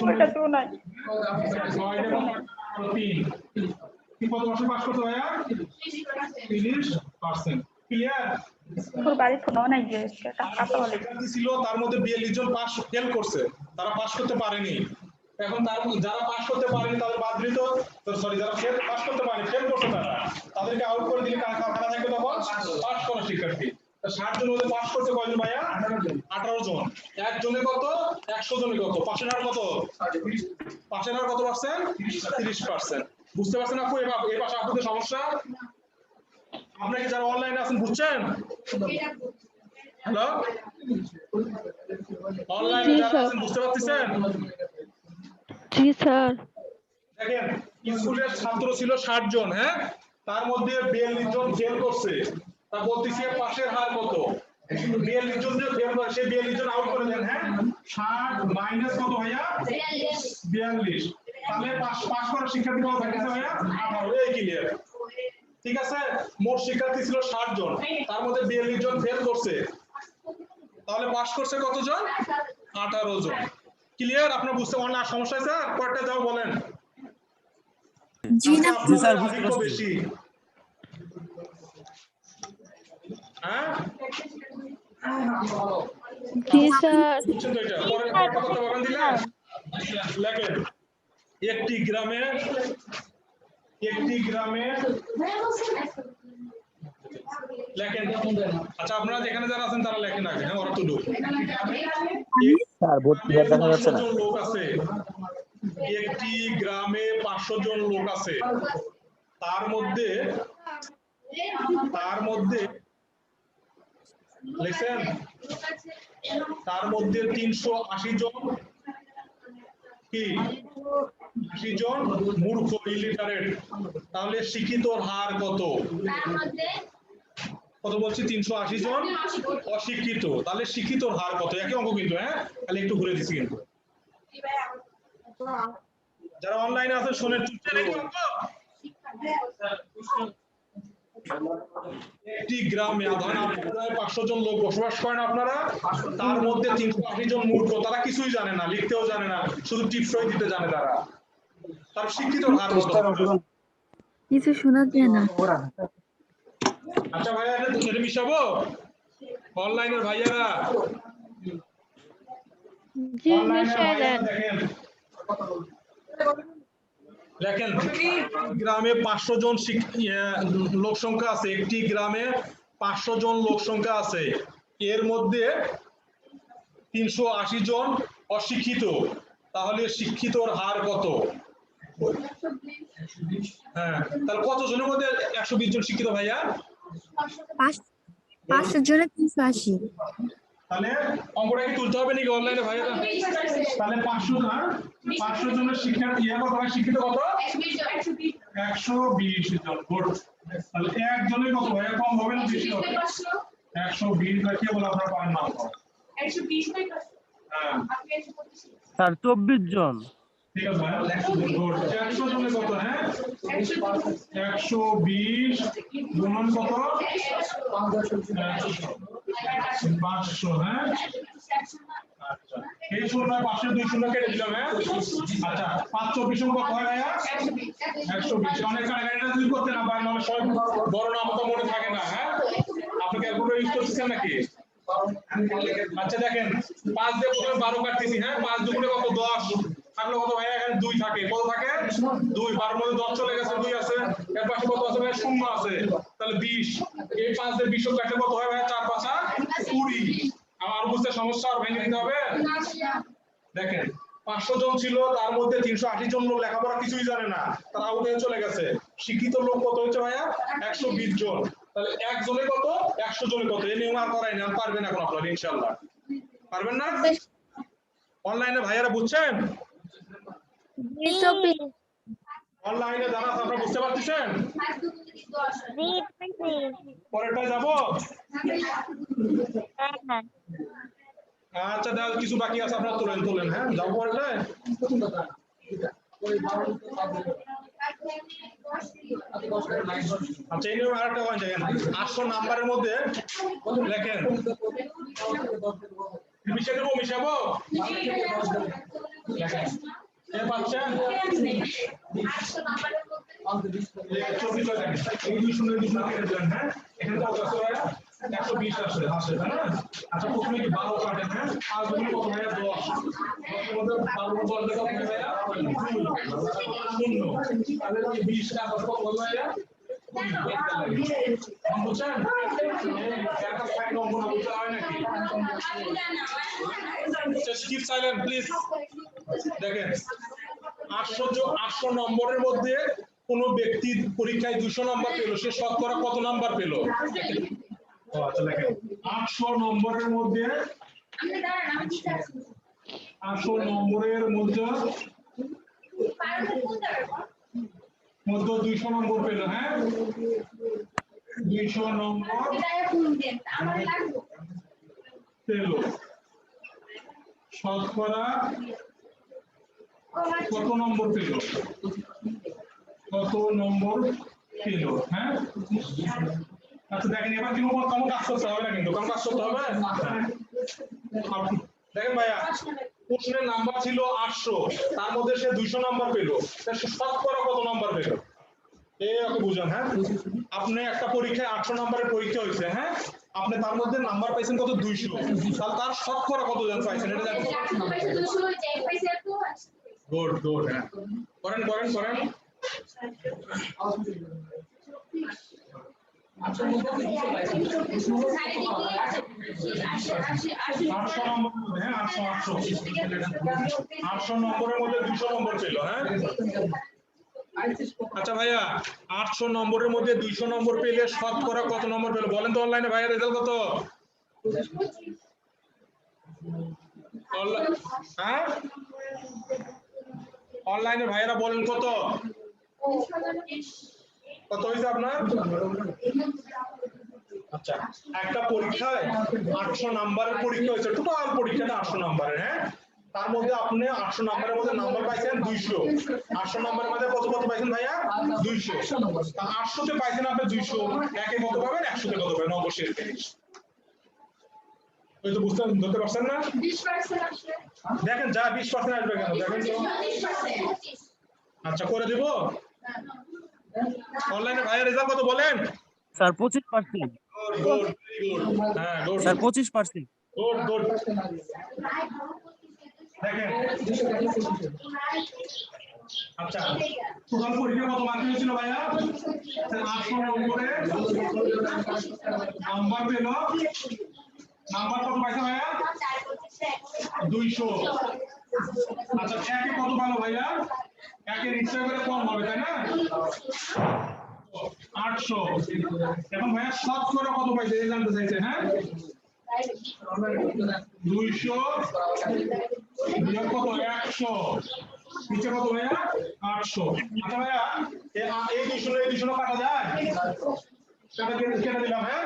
S3: ওটা তো নাই
S1: 3 কি কত বছর পাস করতে ভাইয়া 30%। ক্লিয়ার?
S8: তোর বাড়ি ফোন নাই যে টাকা তো বলে
S1: শিক্ষার্থী ছিল তার মধ্যে 42 জন পাস ফেল করছে, তারা পাস করতে পারেনি। এখন তার যারা পাস করতে পারেনি তাদের বাদ দিত, সরি যারা ফেল পাস করতে পারেনি ফেল করছে তারা, তাদেরকে আউট করে দিলে কারা থাকবে তখন পাস করা শিক্ষার্থী। 60 জন মধ্যে পাস করতে কয়জন ভাইয়া? 18 জন। একজনে কত? 100 জনে কত? পাশের হার কত? পাশের হার কত পার্সেন্ট? 30%। বুঝতে পারছেন আপু? এই পাশে আপনাদের সমস্যা? আপনারা কি যারা অনলাইনে আছেন বুঝছেন? হ্যালো, অনলাইনে যারা আছেন বুঝতে পারতেছেন?
S6: জি স্যার।
S1: দেখেন স্কুলের ছাত্র ছিল 60 জন, হ্যাঁ, তার মধ্যে 42 জন ফেল করছে। তা বলতেছি পাশের হার কত? 42 জন যে ফেল করে সেই 42 জন আউট করে দেন, হ্যাঁ, 60 মাইনাস কত ভাইয়া? 42। তাহলে পাস করার শিক্ষার্থী কত থাকছে ভাইয়া? 18। এই ক্লিয়ার? ঠিক আছে, মোট শিক্ষার্থী ছিল 60 জন, তার মধ্যে 42 জন ফেল করছে, তাহলে পাস করছে কতজন? 18 জন। ক্লিয়ার? আপনারা বুঝতে পারলেন? আর সমস্যা আছে স্যার? কয়টা যাও বলেন?
S4: জি স্যার, বুঝতে
S1: আধিক্য
S4: পারছি।
S1: বেশি, হ্যাঁ,
S6: জি স্যার।
S1: বুঝছেন তো? এটা পরে একটা কথা বলেন দিলেন, লেখেন একটি গ্রামে লেখেন। আচ্ছা আপনারা যেখানে যারা আছেন তারা লেখেন আগে, হ্যাঁ, ওরা তুলুক।
S4: স্যার ভর্তি দেখা যাচ্ছে না।
S1: লোক আছে, একটি গ্রামে 500 জন লোক আছে, তার মধ্যে লিখেন তার মধ্যে 380 জন কি 80 জন মূর্খ ইলিটারেট, তাহলে শিক্ষিতর হার কত? কত বলছি? 380 জন অশিক্ষিত, তাহলে শিক্ষিতর হার কত? একই অঙ্ক কিন্তু, হ্যাঁ, খালি একটু ঘুরে দিচ্ছি কিন্তু। যারা অনলাইনে আছেন শোনেন, চুপচাপ একই অঙ্ক। একটি গ্রামে 500 জন লোক বসবাস করেন আপনারা, তার মধ্যে 380 জন মূর্খ, তারা কিছুই জানে না, লিখতেও জানে না, শুধু টিপসই দিতে জানে তারা। তার শিক্ষিত হার কত?
S3: কিছু শোনা যায় না।
S1: আচ্ছা ভাইয়া, এটা মিশাবো অনলাইনের ভাইয়ারা?
S6: জি
S1: অনলাইনের
S6: মিশাই
S1: ভাইয়ারা
S6: দেন।
S1: দেখেন, দেখেন গ্রামে 500 জন লোক সংখ্যা আছে, একটি গ্রামে 500 জন লোক সংখ্যা আছে, এর মধ্যে 380 জন অশিক্ষিত, তাহলে শিক্ষিতর হার কত? হ্যাঁ, তাহলে কত জনের মধ্যে 120 জন শিক্ষিত ভাইয়া?
S3: 500 জনে 380।
S1: তাহলে অঙ্কটা কি তুলতে হবে নাকি অনলাইনে ভাইয়া? তাহলে 500 জনের শিক্ষার্থী শিক্ষিত কত? 120 জন। গুড। তাহলে একজনের কত ভাইয়া? কম হবে না বেশি হবে? 120 রাখি বলে আপনারা পারেন না। 120 বাই 500। হ্যাঁ
S4: স্যার 24 জন।
S1: ঠিক আছে ভাইয়া, 100 জনের কত? হ্যাঁ 120 গুণন কত? 500। হ্যাঁ আচ্ছা, এই শূন্য পাশে 2 শূন্য কেটে দিলাম। হ্যাঁ আচ্ছা, 524 কত হয় ভাইয়া? 120। অনেক কাটাকাটিটা যদি করতে না পারেন তাহলে সব বড় নাম তো মনে থাকে না। হ্যাঁ আপনি ক্যালকুলেটর ইউজ করতেছেন নাকি? আচ্ছা দেখেন, 5 দিয়ে প্রথমে 12 কাটতেছি। হ্যাঁ 5 দুগুণে কত? 10 থাকলে কত ভাইয়া? এখানে 2 থাকে। কত থাকে? 2। 12 মধ্যে 10 চলে গেছে, 2 আছে। এর পাশে কত আছে ভাইয়া? 0 আছে, তাহলে 20। এই 5 দিয়ে 20 কাটলে কত হয় ভাইয়া? 4 5 20। আর বুঝতে সমস্যা আর ভেঙে দিতে হবে। দেখেন 500 জন ছিল, তার মধ্যে 380 জন লোক লেখাপড়া কিছুই জানে না, তারা আউট হয়ে চলে গেছে। শিক্ষিত লোক কত হচ্ছে ভাইয়া? 120 জন। তাহলে একজনে কত? 100 জনে কত? এই নিয়ম আর করাই না, পারবেন এখন আপনারা ইনশাআল্লাহ। পারবেন না? অনলাইনে ভাইয়ারা বুঝছেন? অনলাইনে যারা আপনারা বুঝতে পারতেছেন? পরেরটা যাব। আচ্ছা তাহলে কিছু বাকি আছে, আপনারা তোলেন। হ্যাঁ যাও পরেরটা। আচ্ছা এই নিয়ম আরেকটা পয়েন্ট দেখেন, 800 নাম্বারের মধ্যে লেখেন, মিশাবো লেখেন। পাচ্ছেন 24 দেখেন এই 2 কেটে দিলেন হ্যাঁ এখানে কত আছে ভাইয়া 120 আসে তাই না আচ্ছা প্রথমে কি 12 কাটেন হ্যাঁ 5 গুণ কত ভাইয়া 10 এর মধ্যে 12 বল দেখা হবে ভাইয়া 0 তাহলে 20 টা কত বল ভাইয়া বুঝছেন একটা সাইড অঙ্ক না বুঝতে হয় নাকি জাস্ট কিপ সাইলেন্ট প্লিজ দেখেন 800 নম্বরের মধ্যে কোন ব্যক্তি পরীক্ষায় 200 নম্বর পেল সে শতকরা কত নাম্বার পেল আচ্ছা দেখেন 800 নম্বরের মধ্যে 200 নম্বর পেল হ্যাঁ 200 নম্বর পেল শতকরা কত নম্বর পেল হ্যাঁ আচ্ছা দেখেন এবার কিন্তু কম কাজ করতে হবে না কিন্তু কম কাজ করতে হবে দেখেন ভাইয়া প্রশ্নের নাম্বার ছিল 800 তার মধ্যে সে 200 নাম্বার পেল তাহলে শতকরা কত নাম্বার পেল এই ওকে বুঝান হ্যাঁ আপনি একটা পরীক্ষায় 800 নম্বরের পরীক্ষা হয়েছে হ্যাঁ আপনি তার মধ্যে নাম্বার পাইছেন কত 200 তাহলে তার শতকরা কত জন পাইছেন এটা জানেন গুড হ্যাঁ করেন 800 নম্বরের মধ্যে 200 নম্বর ছিল হ্যাঁ আচ্ছা ভাইয়া 800 নম্বরের মধ্যে 200 নম্বর পেলে শতকরা কত নম্বর পেল বলেন তো অনলাইনে ভাইয়া রেজাল্ট কত হ্যাঁ অনলাইনে ভাইয়ারা বলেন কত হয়েছে আপনার আচ্ছা একটা পরীক্ষায় 800 নম্বরের পরীক্ষা হয়েছে টোটাল পরীক্ষাটা 800 নম্বরের হ্যাঁ তার মধ্যে আপনি 800 নম্বরের মধ্যে নাম্বার পাইছেন 200 800 নম্বরের মধ্যে কত পাইছেন ভাইয়া 200 তা 800 তে পাইছেন আপনি 200 একে কত পাবেন 100 তে কত পাবেন অবশ্যই ওই তো ধরতে পারছেন না
S9: 20% আসবে
S1: দেখেন যা 20% আসবে কেন দেখেন তো আচ্ছা করে দেব অনলাইনে ভাইয়া রেজাল্ট কত বলেন
S4: স্যার 25%
S1: গুড ভেরি গুড হ্যাঁ গুড
S4: স্যার 25%
S1: গুড দেখেন আচ্ছা টোটাল পরীক্ষা কত মার্ক হয়েছিল ভাইয়া 800 নম্বরে নাম্বার পেল নাম্বার কত পাইছে ভাইয়া 200 আচ্ছা একে কত ভালো ভাইয়া একে নিশ্চয় করে কম হবে তাই না 800 এখন ভাইয়া শতকরা কত পাইছে এই জানতে চাইছে হ্যাঁ 200 বিয়োগ কত 100 নিচে কত ভাইয়া 800 আচ্ছা ভাইয়া এই 200 কাটা যায় কেটে দিলাম হ্যাঁ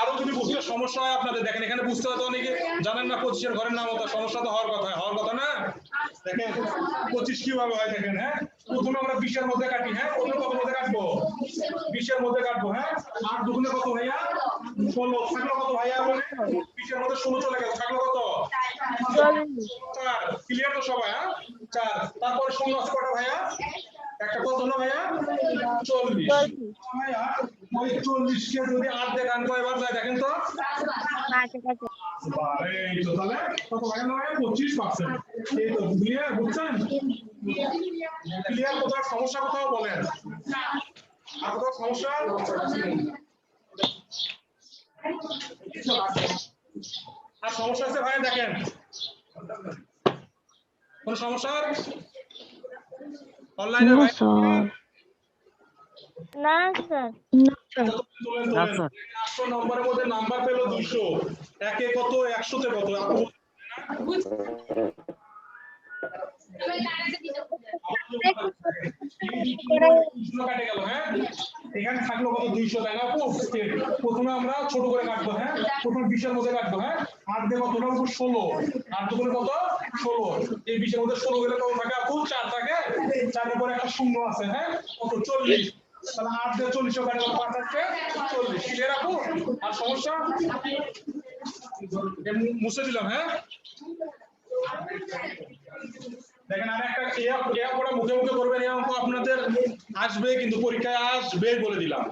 S1: আরো যদি বুঝতে সমস্যা হয় আপনাদের দেখেন এখানে বুঝতে হয়তো অনেকে জানেন না 25 এর ঘরের নাম হতো সমস্যা তো হওয়ার কথা না দেখেন 25 কিভাবে হয় দেখেন হ্যাঁ প্রথমে আমরা 20 এর মধ্যে কাটি হ্যাঁ প্রথমে কত মধ্যে কাটবো 20 এর মধ্যে কাটবো হ্যাঁ 8 দুগুণে কত ভাইয়া 16 থাকলো কত ভাইয়া বলে 20 এর মধ্যে 16 চলে গেল থাকলো কত 4 ক্লিয়ার তো সবাই হ্যাঁ 4 তারপরে 16 আছে কত ভাইয়া একটা কত হলো ভাইয়া 40 ভাইয়া ওই 40 কে যদি 8 দিয়ে গান কয়বার যায় দেখেন তো এই তো তাহলে কত ভাইয়া নয় 25% এই তো ক্লিয়ার বুঝছেন ক্লিয়ার কোথাও সমস্যা কোথাও বলেন আর কোথাও সমস্যা আর সমস্যা আছে ভাই দেখেন কোন সমস্যা অনলাইনে ভাই
S5: না স্যার
S4: না স্যার
S1: 800 নম্বরের মধ্যে নাম্বার পেল 200 একে কত 100 তে কত আপু কাটে গেল হ্যাঁ এখানে থাকলো কত 200 তাই না আপু প্রথমে আমরা ছোট করে কাটবো হ্যাঁ প্রথমে 20 এর মধ্যে কাটবো হ্যাঁ 8 দিয়ে কতটা উপর 16 8 দুগুণে কত 16 এই 20 এর মধ্যে 16 গেলে কত থাকে আপু 4 থাকে 4 এর পরে একটা শূন্য আছে হ্যাঁ কত 40 তাহলে 8 দিয়ে 40 কাটে 5 আছে 40 ক্লিয়ার আপু আর সমস্যা মুছে দিলাম হ্যাঁ দেখেন আর একটা এ পড়া মুখে মুখে করবেন, এই অঙ্ক আপনাদের আসবে কিন্তু পরীক্ষায় আসবে বলে দিলাম।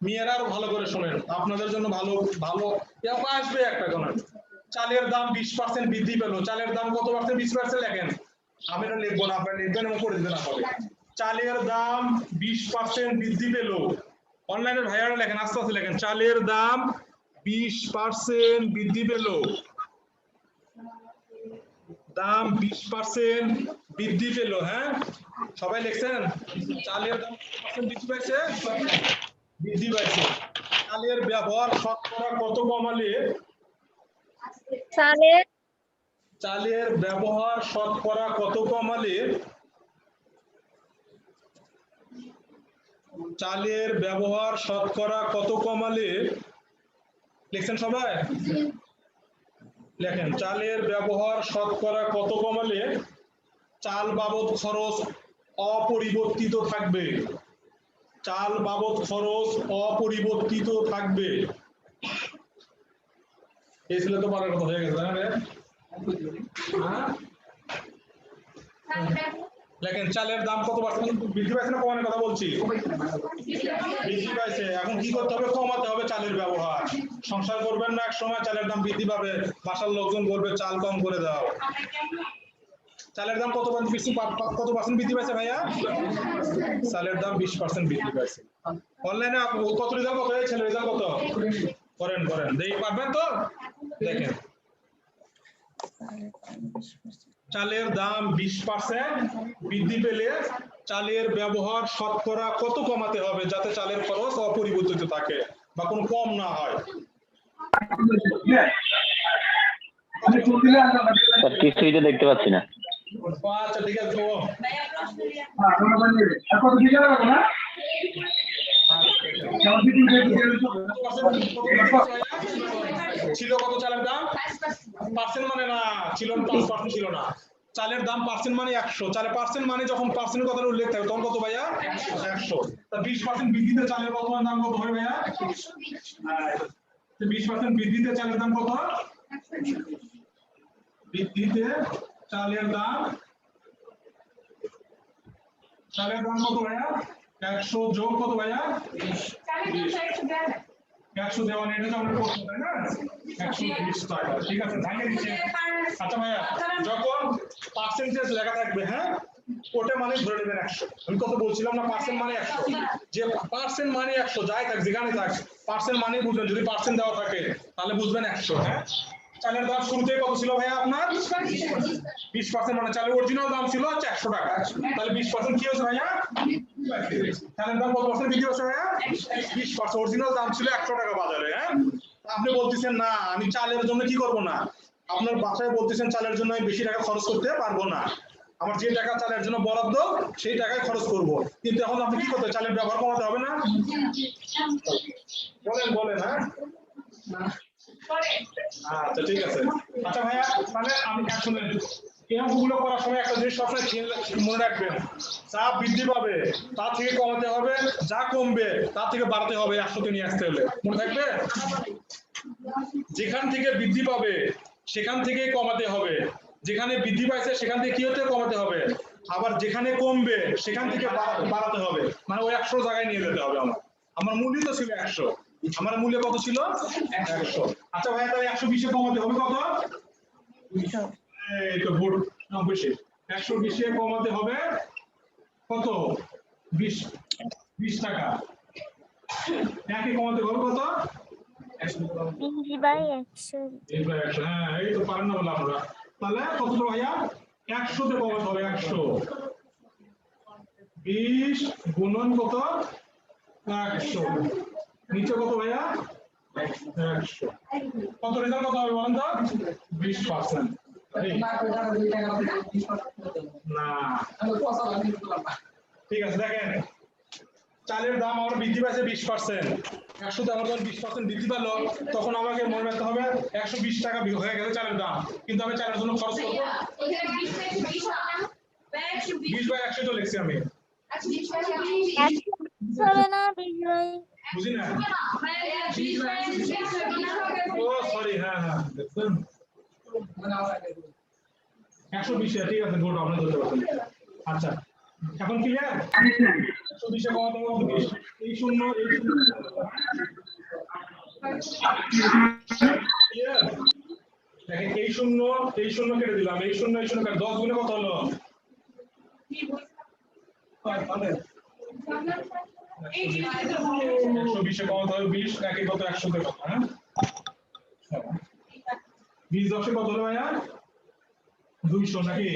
S1: মেয়েরা আরো ভালো করে শোনেন, আপনাদের জন্য ভালো ভালো এ অঙ্ক আসবে একটা কোন। চালের দাম 20% বৃদ্ধি পেল, চালের দাম কত পার্সেন্ট? 20% লেখেন, আমি না লিখবো না, আপনারা লিখবেন এবং করে দিবেন আপনাদের। চালের দাম 20% বৃদ্ধি পেল, অনলাইনের ভাইয়ারা লেখেন, আস্তে আস্তে লেখেন। চালের দাম 20% বৃদ্ধি পেল, দাম 20% বৃদ্ধি পেল। হ্যাঁ সবাই লিখছেন? চালের দাম বৃদ্ধি পাইছে, বৃদ্ধি পাইছে। চালের ব্যবহার শতকরা কত কমালে? চালের ব্যবহার শতকরা কত কমালে? চালের ব্যবহার শতকরা কত কমালে? লিখছেন সবাই? লেখেন, চালের ব্যবহার শতকরা কত কমালে চাল বাবদ খরচ অপরিবর্তিত থাকবে? চাল বাবদ খরচ অপরিবর্তিত থাকবে। এই ছিল তো পারার কথা হয়ে গেছে না রে? লেখেন, চালের দাম কত পার্সেন্ট বৃদ্ধি পাইছে না কমানোর কথা বলছি? বৃদ্ধি পাইছে। এখন কি করতে হবে? কমাতে হবে চালের ব্যবহার। সংসার করবেন না, এক সময় চালের দাম বৃদ্ধি পাবে, বাসার লোকজন বলবে চাল কম করে দাও। চালের দাম কত পার্সেন্ট বৃদ্ধি পাইছে ভাইয়া? চালের দাম 20% বৃদ্ধি পাইছে। অনলাইনে কত রেজাল্ট কত হয়েছিল? রেজাল্ট কত? করেন দেখি পারবেন তো? দেখেন, চালের দাম 20% বৃদ্ধি পেলে চালের ব্যবহার শতকরা কত কমাতে হবে যাতে চালের খরচ অপরিবর্তিত থাকে বা কোনো কম না হয়?
S9: কিছুই তো দেখতে পাচ্ছি না।
S1: আচ্ছা ঠিক আছে, ছিল কত চালের দাম? পার্সেন্ট মানে না, ছিল 5% ছিল না। চালের দাম পার্সেন্ট মানে 100, চালের পার্সেন্ট মানে যখন পার্সেন্টের কথা উল্লেখ থাকে তখন কত ভাইয়া? 100। তা 20% বৃদ্ধিতে চালের বর্তমান দাম কত হয় ভাইয়া? 20% বৃদ্ধিতে চালের দাম কত? বৃদ্ধিতে চালের দাম কত ভাইয়া? 100 যোগ কত ভাইয়া? 100 দেওয়া নেই, এটা আমরা করতে তাই না? 120 টাকা, ঠিক আছে ভাঙে দিচ্ছে। আচ্ছা ভাইয়া, যখন পার্সেন্টেজ লেখা থাকবে, হ্যাঁ ওটা মানে ধরে নেবেন 100। আমি কত বলছিলাম না, পার্সেন্ট মানে 100। যে পার্সেন্ট মানে 100 যাই থাক যেখানে থাক, পার্সেন্ট মানে বুঝবেন, যদি পার্সেন্ট দেওয়া থাকে তাহলে বুঝবেন 100। হ্যাঁ, চালের দাম শুরুতে কত ছিল ভাইয়া আপনার? 20%, মানে চালের অরিজিনাল দাম ছিল 100 টাকা, তাহলে 20% কি হচ্ছে ভাইয়া? চালের দাম কত পার্সেন্ট বৃদ্ধি হচ্ছে ভাইয়া? 20%। অরিজিনাল দাম ছিল 100 টাকা বাজারে। হ্যাঁ, আপনি বলতেছেন না আমি চালের জন্য কি করব না, আপনার বাসায় বলতেছেন চালের জন্য আমি বেশি টাকা খরচ করতে পারবো না, আমার যে টাকা চালের জন্য বরাদ্দ সেই টাকায় খরচ করব, কিন্তু এখন আপনি কি করতে? চালের ব্যবহার কমাতে হবে না? বলেন হ্যাঁ। আচ্ছা ঠিক আছে। আচ্ছা ভাইয়া, তাহলে আমি শুনেন, এই অঙ্কগুলো করার সময় একটা জিনিস সবসময় মনে রাখবেন, যা বৃদ্ধি পাবে তার থেকে কমাতে হবে, যা কমবে তার থেকে বাড়াতে হবে, 100তে নিয়ে আসতে হলে। মনে থাকবে? যেখান থেকে বৃদ্ধি পাবে সেখান থেকে কমাতে হবে, যেখানে বৃদ্ধি পাইছে সেখান থেকে কি হতে কমাতে হবে, আবার যেখানে কমবে সেখান থেকে বাড়াতে হবে, মানে ওই 100 জায়গায় নিয়ে যেতে হবে। আমার মূল্য তো ছিল 100, আমার মূল্য কত ছিল? 100। আচ্ছা ভাইয়া, তাহলে 120-এ কমাতে হবে কত? এই তো ভোট 120-এ কমাতে হবে কত? 20 টাকা। একে কমাতে হবে কত?
S5: 20/100।
S1: হ্যাঁ, এই তো পারেন না বলে আমরা। তাহলে কত ভাইয়া? 100-তে কমাতে হবে। 100 20 গুণন কত? 100। নিচে কত ভাইয়া? 100। কত রেজাল্ট কত হবে বলেন তো? 20%। না ঠিক আছে, দেখেন চালের দাম আমার বৃদ্ধি পাইছে 20%, 100-তে আমার যখন 20% বৃদ্ধি পেলো তখন আমাকে মনে রাখতে হবে 120 টাকা হয়ে গেছে চালের দাম, কিন্তু আমি চালের জন্য খরচ করবো 20/100 তো লিখছি আমি। বুঝি না? ও সরি, হ্যাঁ দেখছেন, 120 ঠিক আছে, গুড, আপনি ধরতে পারছেন। আচ্ছা এখন ক্লিয়ার? 120 এ কমাতে হবে 20, এই শূন্য ক্লিয়ার? দেখেন এই শূন্য কেটে দিলাম, এই শূন্য কেটে 10 গুণে কত হলো? 120 এ কমাতে হবে 20, একে কত 100 তে কত, হ্যাঁ 20 10 এ কত হলো ভাইয়া? 200 নাকি?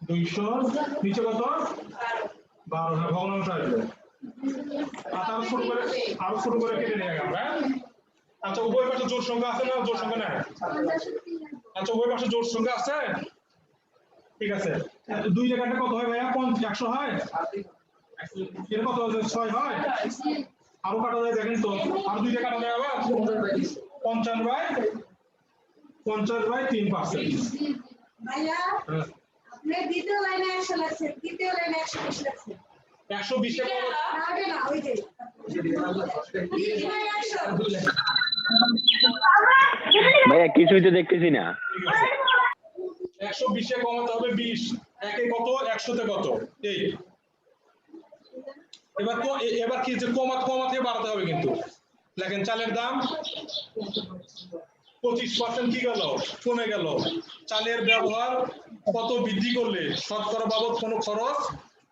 S1: 200 নিচে কত? 12, হ্যাঁ ভগ্নাংশ আসবে। আচ্ছা আরো ছোট করে কেটে নিয়ে আমরা। আচ্ছা উভয় পাশে জোড় সংখ্যা আছে না জোড় সংখ্যা নাই? আচ্ছা উভয় পাশে জোড় সংখ্যা আছে, ঠিক আছে। 2 জায়গাটা কত হয় ভাইয়া? 100 হয়? এর কত হয়? 6 হয়? আরো কাটা যায় দেখেন তো, আর 2 জায়গা কাটা যায় আবার 50/3%।
S10: ভাইয়া আপনি দ্বিতীয় লাইনে 100 লাগছে, তৃতীয় লাইনে 120 লাগছে।
S1: 120 এ কত?
S10: না ওই যে
S9: ভাইয়া কিছুই তো দেখতেছি না।
S1: 120 এ কমাতে হবে 20, একে কত 100 তে কত? এই এবার কি যে কমাতে বাড়াতে হবে কিন্তু। দেখেন চালের দাম 25% কি গেল? কমে গেল। চালের ব্যবহার কত বৃদ্ধি করলে শতকরা বাবদ কোনো খরচ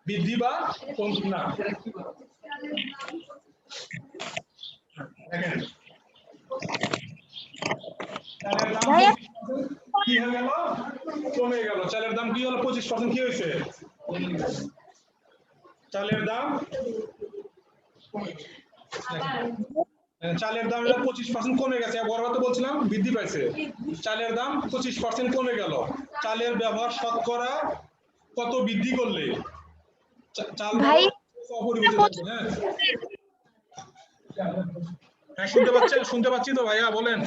S1: বৃদ্ধি বা কমবে না? দেখেন চালের দাম কি হয়ে গেল? কমে গেল। চালের দাম কি হলো? 25% কি হয়েছে? চালের দাম 25% কমে গেছে, বরাবর তো বলছিলাম বৃদ্ধি পাইছে। চালের দাম 25% কমে গেল। চালের ব্যবহার শতকরা কত বৃদ্ধি করলে চাল অপরিবর্তিত? হ্যাঁ শুনতে পাচ্ছি তো ভাইয়া, বলেন।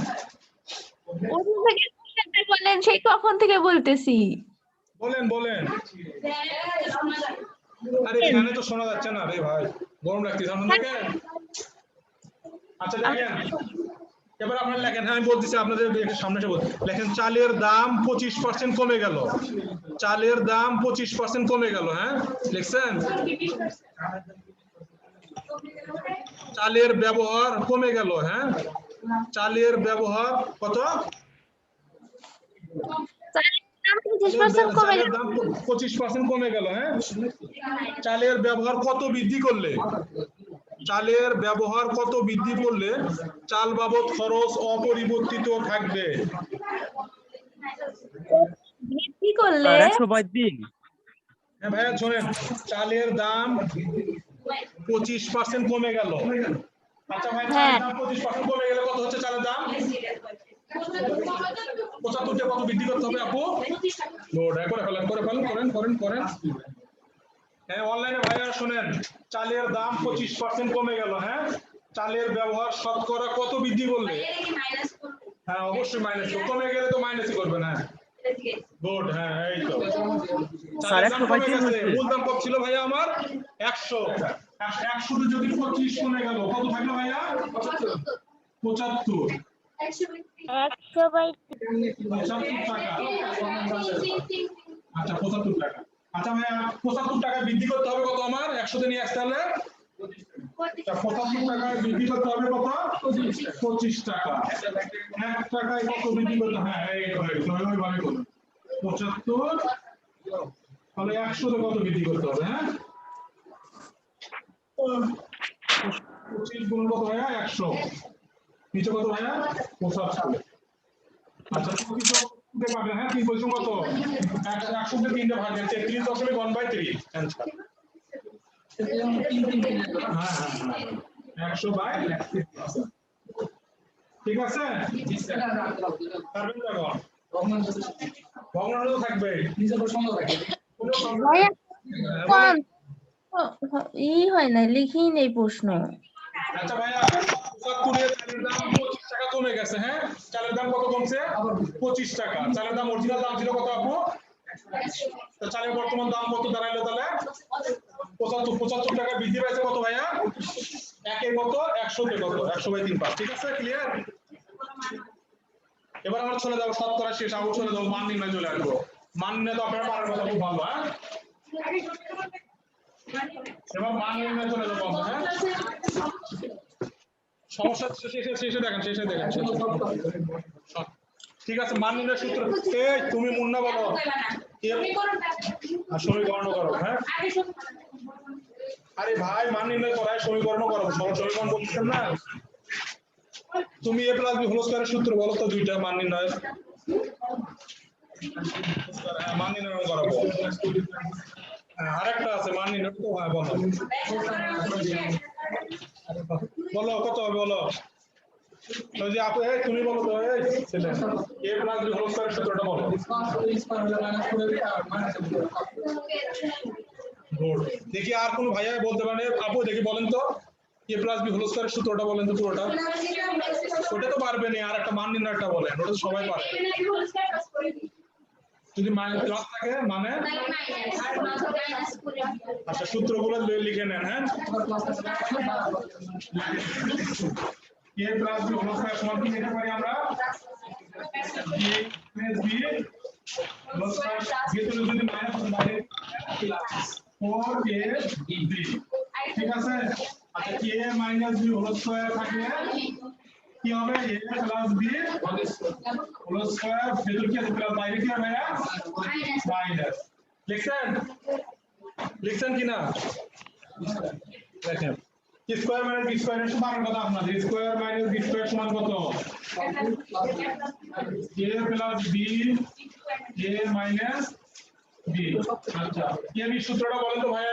S3: বলেন, সেই কখন থেকে বলতেছি।
S1: বলেন। আরে এখানে তো শোনা যাচ্ছে না রে ভাই, গরম লাগতেছে এখন থেকে। আচ্ছা দেখেন এবার আপনারা লেখেন, হ্যাঁ আমি বলতেছি আপনাদের সামনে এসে লেখেন চালের দাম 25% কমে গেল। চালের দাম 25% কমে গেল, হ্যাঁ লিখছেন? চালের ব্যবহার কমে গেল, হ্যাঁ চালের ব্যবহার কত? 25% কমে গেল, হ্যাঁ। চালের ব্যবহার কত বৃদ্ধি করলে? চালের ব্যবহার কত বৃদ্ধি করলে চাল বাবদ খরচ অপরিবর্তিত থাকবে?
S3: বৃদ্ধি করলে
S4: 132।
S1: হ্যাঁ ভাইয়া শোনেন, চালের দাম 25% কমে গেল। আচ্ছা ভাই চালের দাম 25% কমে গেলে কত হচ্ছে চালের দাম? 75 কত বৃদ্ধি করতে হবে আপু? করেন। হ্যাঁ অনলাইনে ভাইয়া শোনেন, চালের দাম 25% কমে গেল, হ্যাঁ চালের ব্যবহার শতকরা কত বৃদ্ধি করলে? হ্যাঁ অবশ্যই মাইনাস, কমে গেলে তো মাইনাসই করবেন। হ্যাঁ গুড, হ্যাঁ এই তো চালের দাম কমে গেছে। মূল দাম কত ছিল ভাইয়া আমার? 100 তে যদি 25 কমে গেল কত থাকলো ভাইয়া? 75। 75 টাকা। আচ্ছা 75 টাকা। আচ্ছা ভাইয়া 75 টাকা বৃদ্ধি করতে হবে কত আমার? 100 তে নিয়ে আসতে হলে 75 টাকা বৃদ্ধি করতে হবে কত? 25 টাকা। 1 টাকায় কত বৃদ্ধি করতে? হ্যাঁ এইভাবে করুন। 75 তাহলে 100 তে কত বৃদ্ধি করতে হবে? হ্যাঁ 25 গুণ কত ভাইয়া? 100। নিচে কত ভাইয়া? 75। আচ্ছা 25 পাবেন, হ্যাঁ 3 পজিশন কত? 100 তে 3 টা ভাগ আছে 33.1/3 आंसर। হ্যাঁ 100/3। ঠিক আছে? পারবেন তো? ভগ্নাংশ থাকবে নিচে প্রশ্ন থাকবে।
S3: হয় না, লিখি নেই প্রশ্ন।
S1: আচ্ছা ভাইয়া 75 এর চালের দাম 25 টাকা কমে গেছে, হ্যাঁ চালের দাম কত কমছে? 25 টাকা। চালের দাম অরিজিনাল দাম ছিল কত আপু? তো চালের বর্তমান দাম কত দাঁড়াইলো তাহলে? 75 টাকা বৃদ্ধি পাইছে কত ভাইয়া? একে কত? 100 তে কত? 100/3 পাস। ঠিক আছে ক্লিয়ার? এবার আমরা চলে যাবো শতকরা শেষ, আবার চলে যাবো মান নির্ণয় চলে আসবো। মান নির্ণয় তো আপনারা পারার কথা খুব ভালো। হ্যাঁ, এবার মান নির্ণয় চলে যাবো আমরা। হ্যাঁ, সমস্যা শেষে দেখেন, শেষে। ঠিক আছে, মান নির্ণয় সূত্র। এই তুমি মুন্না বলো সমীকরণ করো। হ্যাঁ, আরে ভাই মান নির্ণয় করায় সমীকরণ করো, সরল সমীকরণ বলছেন না। তুমি a প্লাস b হোল স্কয়ারের সূত্র বলো তো দুইটা মান নির্ণয়। মান নির্ণয় করাবো। আরেকটা আছে মান নির্ণয় তো। হ্যাঁ বলো বলো কত হবে বলো। ওই যে আপু তুমি বলো তো, এই ছেলে a প্লাস b হোল স্কয়ারের সূত্রটা বলো। গুড। দেখি আর কোন ভাইয়া বলতে পারে? আপু দেখি বলেন তো a প্লাস b হোল স্কয়ারের সূত্রটা বলেন তো পুরোটা। ওটা তো পারবে না, আর একটা মান নির্ণয়টা বলেন, ওটা তো সবাই পারে। যদি মাইনাস প্লাস থাকে মানে আচ্ছা সূত্রগুলো লিখে নেন। হ্যাঁ, a plus b whole square সমান কি লিখতে পারি আমরা? a plus b whole square ভিতরে যদি মাইনাস থাকে 4ab। ঠিক আছে, আচ্ছা a minus b whole square থাকলে কি হবে? a plus b whole square ভিতরে কি আছে প্লাস, বাইরে কি হবে মাইনাস। লিখছেন কি না? দেখেন স্কয়ার মাইনাস বি স্কয়ার এর সমান কত আপনাদের? স্কয়ার মাইনাস বি স্কয়ার সমান কত? a plus b a minus b। আচ্ছা a b সূত্রটা বলেন তো ভাইয়া।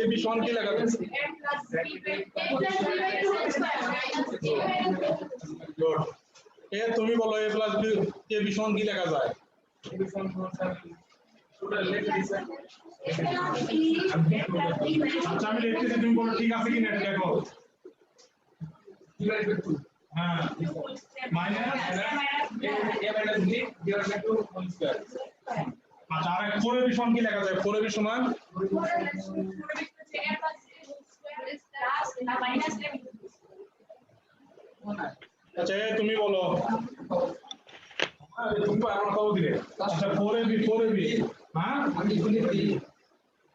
S1: a b সমান কি লেখা আছে? গুড। তুমি বলো a plus b a b সমান কি লেখা যায়? আচ্ছা আমি লিখতেছি, তুমি বলো ঠিক আছে কিনা এটা দেখো। হ্যাঁ মাইনাস আচ্ছা আর 4ab সমান কি লেখা যায়? 4ab সমান আচ্ছা তুমি বলো। তুমি তো এখন কত দিলে? আচ্ছা 4ab হ্যাঁ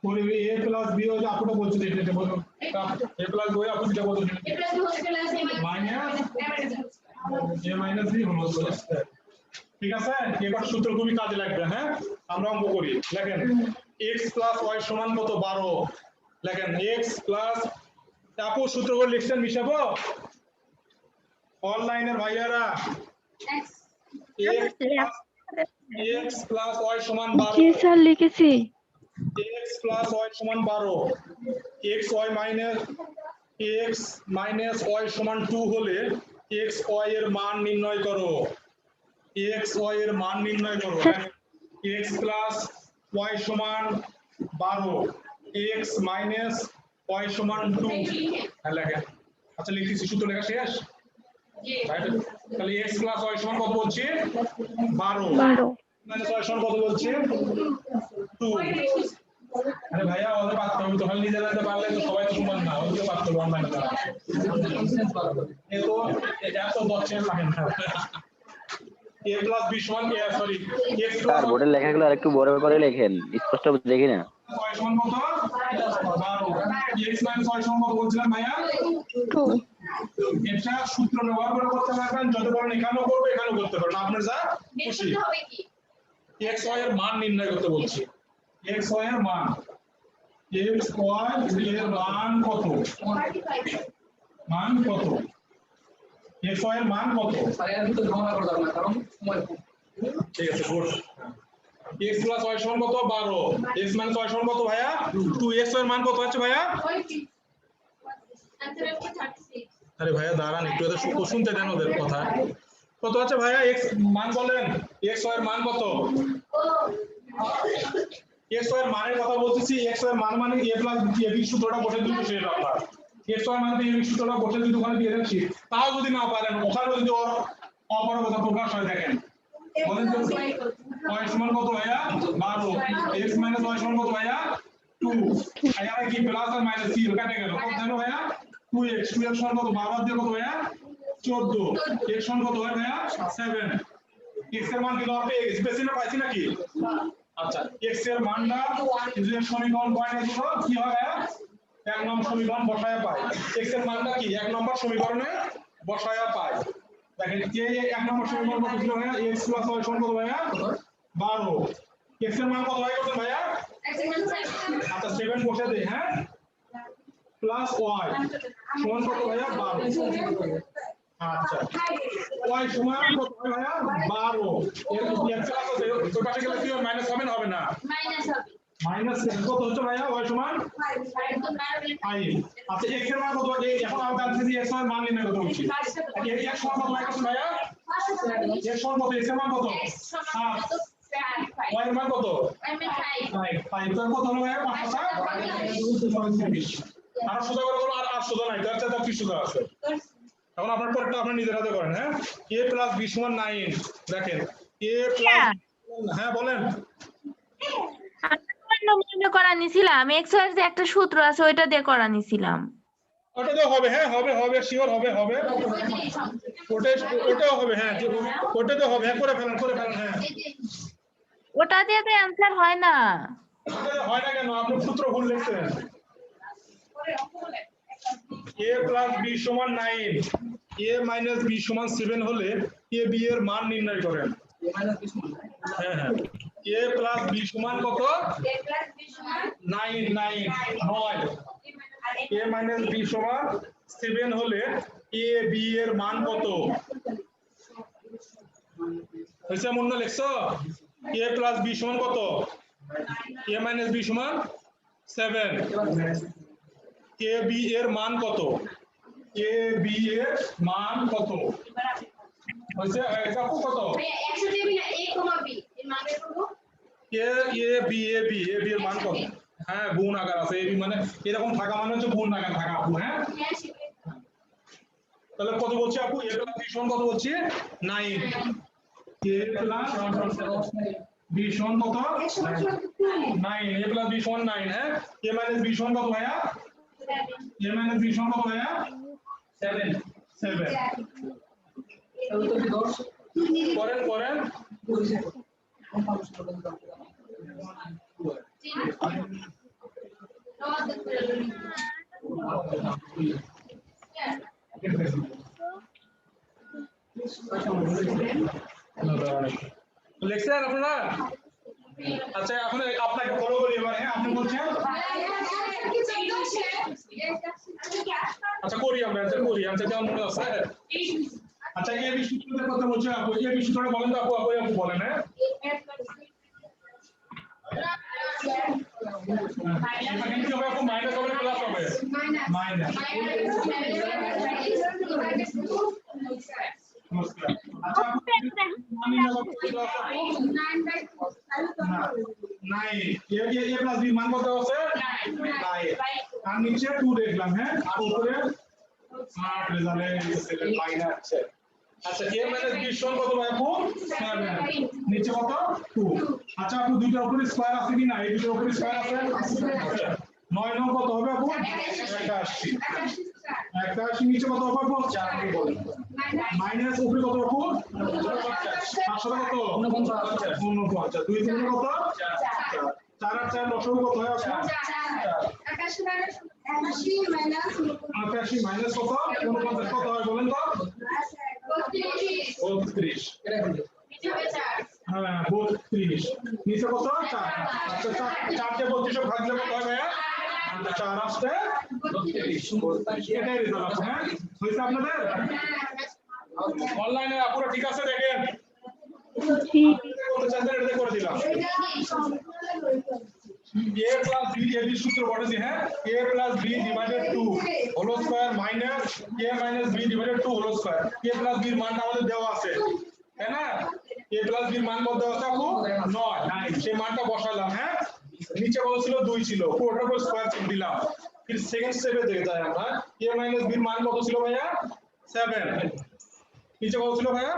S1: 4ab a প্লাস b হচ্ছে আপুটা বলছে এটা বলো। a প্লাস b আপু যেটা বলছেন minus a minus b whole square. ঠিক আছে, এবার সূত্র খুবই কাজে লাগবে। হ্যাঁ, আমরা অঙ্ক করি। লেখেন x প্লাস y সমান কত? 12। লেখেন x প্লাস, আপু সূত্র করে লিখছেন মিশাবো অনলাইনের ভাইয়ারা। x প্লাস y সমান 12।
S6: জি স্যার লিখেছি।
S1: x প্লাস y সমান 12। x মাইনাস y সমান 2 হলে x y এর মান নির্ণয় করো। x y এর মান নির্ণয় করো। x প্লাস y সমান 12, x মাইনাস y সমান 2। হ্যাঁ লেখেন। আচ্ছা লিখতেছি, সূত্র লেখা শেষ। তাহলে x প্লাস y সমান কত বলছি? 12 মাইনাস y সমান কত বলছি? 2। আরে ভাইয়া ওদের পারতে হবে তো, হল নিজে জানতে পারলে তো সবাই তো সমান না, ওদের পারতে হবে অনলাইনে তারা। এ তো এত দশের লাগে না। a প্লাস b সমান সরি x
S9: স্যার বোর্ডের লেখাগুলো আরেকটু বড় করে লেখেন, স্পষ্ট দেখি না।
S1: y সমান কত? 12। x মাইনাস y সমান কত বলছিলাম ভাইয়া?
S6: 2।
S1: এটা সূত্র ব্যবহার করে করতে পারবেন, যত বড় এখানেও করবে এখানেও করতে পারবেন, আপনার যা খুশি। x y এর মান নির্ণয় করতে বলছি। x y এর মান, x y এর মান কত? মান কত? x y এর মান কত?
S7: স্যার এর ভিতরে ঝামেলা করা যাবে না, কারণ সময় কম।
S1: ঠিক আছে গুড। x প্লাস y সমান কত? 12। x মাইনাস y সমান কত ভাইয়া? 2। x y এর মান কত আছে ভাইয়া? আরে ভাইয়া দাঁড়ান একটু, এদের শুনতে দেন ওদের কথা। কত আছে ভাইয়া x মান বলেন? x y এর মান কত? x y এর মানের কথা বলতেছি। x y এর মান মানে a প্লাস b এর সূত্রটা বসে দিতে শেষ আপনার। x y মানে এই সূত্রটা বসে দিতে ওখানে দিয়ে রাখছি। তাও যদি না পারেন ওখানে যদি অপারগতা প্রকাশ হয় দেখেন। বলেন তো y সমান কত ভাইয়া? 12। x মাইনাস y সমান কত ভাইয়া? 2। এখানে কি প্লাস আর মাইনাস কি কেটে গেল? কত জানো ভাইয়া? 2x সমান কত? 12 দিয়ে কত ভাইয়া? 14। x সমান কত হয় ভাইয়া? 7। x এর মান কি দেওয়া হবে স্পেসিফাই পাইছি নাকি আচ্ছা x এর মানটা যদি সমীকরণ পয়েন্টে দিব কি হবে এক নম্বর সমীকরণ বসায়া পাই x এর মানটা কি এক নম্বর সমীকরণে বসায়া পাই দেখেন এই এক নম্বর সমীকরণ কত ছিল ভাইয়া x + y সমান কত ভাইয়া 12 x এর মান কত হয় কত ভাইয়া আচ্ছা 7 বসে দেই হ্যাঁ প্লাস y সমান কত ভাইয়া 12 আচ্ছা y সমান কত হয় ভাইয়া 12 এর ক্যান্সেল আছে তো পাশে গেলে কি মাইনাস হবে না হবে না মাইনাস কত হচ্ছে ভাইয়া y সমান 5 আচ্ছা x এর মান কত এই এখন আমরা জানছি যে x এর মান নির্ণয় করতে হচ্ছে x সমান কত হয় কত ভাইয়া x সমান কত x এর মান কত 7 y এর মান কত 5 তো কত হলো ভাইয়া 5 আর সোজা করে বলো আর সোজা নাই তার চাইতে কি সোজা আছে এখন আপনার পরেরটা আপনি নিজের হাতে করেন হ্যাঁ a + b = 9 দেখেন a + হ্যাঁ বলেন
S3: আমরা করা নিছিলাম x এর যে একটা সূত্র আছে ওইটা দিয়ে করা নিছিলাম
S1: ওটা তো হবে হ্যাঁ হবে শিওর হবে ওটাও হবে হ্যাঁ ওটা তো হবে হ্যাঁ করে ফেলেন হ্যাঁ
S3: ওটা দিয়ে তো অ্যানসার হয় না
S1: ওটা হয় না কেন আপনি সূত্র ভুল লিখছেন a + b = 9 a - b = 7 হলে a b এর মান নির্ণয় করেন হ্যাঁ a + b সমান কত 9 a - b সমান 7 হলে a b এর মান কত হইছে মনে লিখছো a + b সমান কত a - b সমান 7 a b এর মান কত a b এর মান কত হইছে এটা কত
S10: 100 দেবি না a, b এর মান বের করব
S1: a b এর মান কত হ্যাঁ গুণ আকার আছে a b মানে এরকম থাকা মানে হচ্ছে গুণ আকার থাকা আপু হ্যাঁ তাহলে কত বলছি আপু a + b সমান কত বলছি 9 a + b সমান কত 9 a + b সমান 9 হ্যাঁ a - b সমান কত ভাইয়া a - b সমান কত ভাইয়া 7 করেন লেকচার আপনারা আচ্ছা এখন আপনাকে ফলো করি এবার হ্যাঁ আপনি বলছেন আচ্ছা করি আমরা আচ্ছা কেমন মনে আছে আচ্ছা এই বিষয়টার কথা বলছেন আপু এই বিষয়টা বলেন তো আপু বলেন হ্যাঁ এখানে কি হবে আপু মাইনাস হবে প্লাস হবে মাইনাস আচ্ছা নাই a + b মান কত আছে 9 আর নিচে 2 দেখলাম হ্যাঁ আর উপরে 8 রেজাল্টে মাইনাস আছে আচ্ছা a - b সমান কত ভাই আপু 7 নিচে কত 2 আচ্ছা আপু দুইটার উপরে স্কয়ার আছে কি না এই দুইটার উপরে স্কয়ার আছে 9 9 কত হবে আপু 81 81 নিচে কত হবে আপু 4 কি বলেন মাইনাস উপরে কত আপু 500 কত 49 2 3 কত 4 4 আর 4 লসাগু কত হয় আপু
S10: 81 মাইনাস
S1: 81 কত 49 কত হয় বলেন তো 32 হ্যাঁ 32 নিচে কত 4 আচ্ছা 4 কে 32 ভাগলে কত হবে 4 আসছে 32 এটাই রেজাল্ট আছে হ্যাঁ হইছে আপনাদের অনলাইনে আপুরা ঠিক আছে দেখেন ঠিক করতে চাইছেন এটা করে দিলাম a + b এর সূত্র বলেছি হ্যাঁ a + b / 2 হোল স্কয়ার মাইনাস a - b / 2 whole square a + b এর মানটা আমাদের দেওয়া আছে তাই না a + b এর মান কত দেওয়া আছে আপু 9 সেই মানটা বসালাম হ্যাঁ নিচে কত ছিল 2 ছিল পুরোটার উপর স্কয়ার চিহ্ন দিলাম फिर সেকেন্ড স্টেপে দেখে যাই আমরা a - b এর মান কত ছিল ভাইয়া 7 নিচে কত ছিল ভাইয়া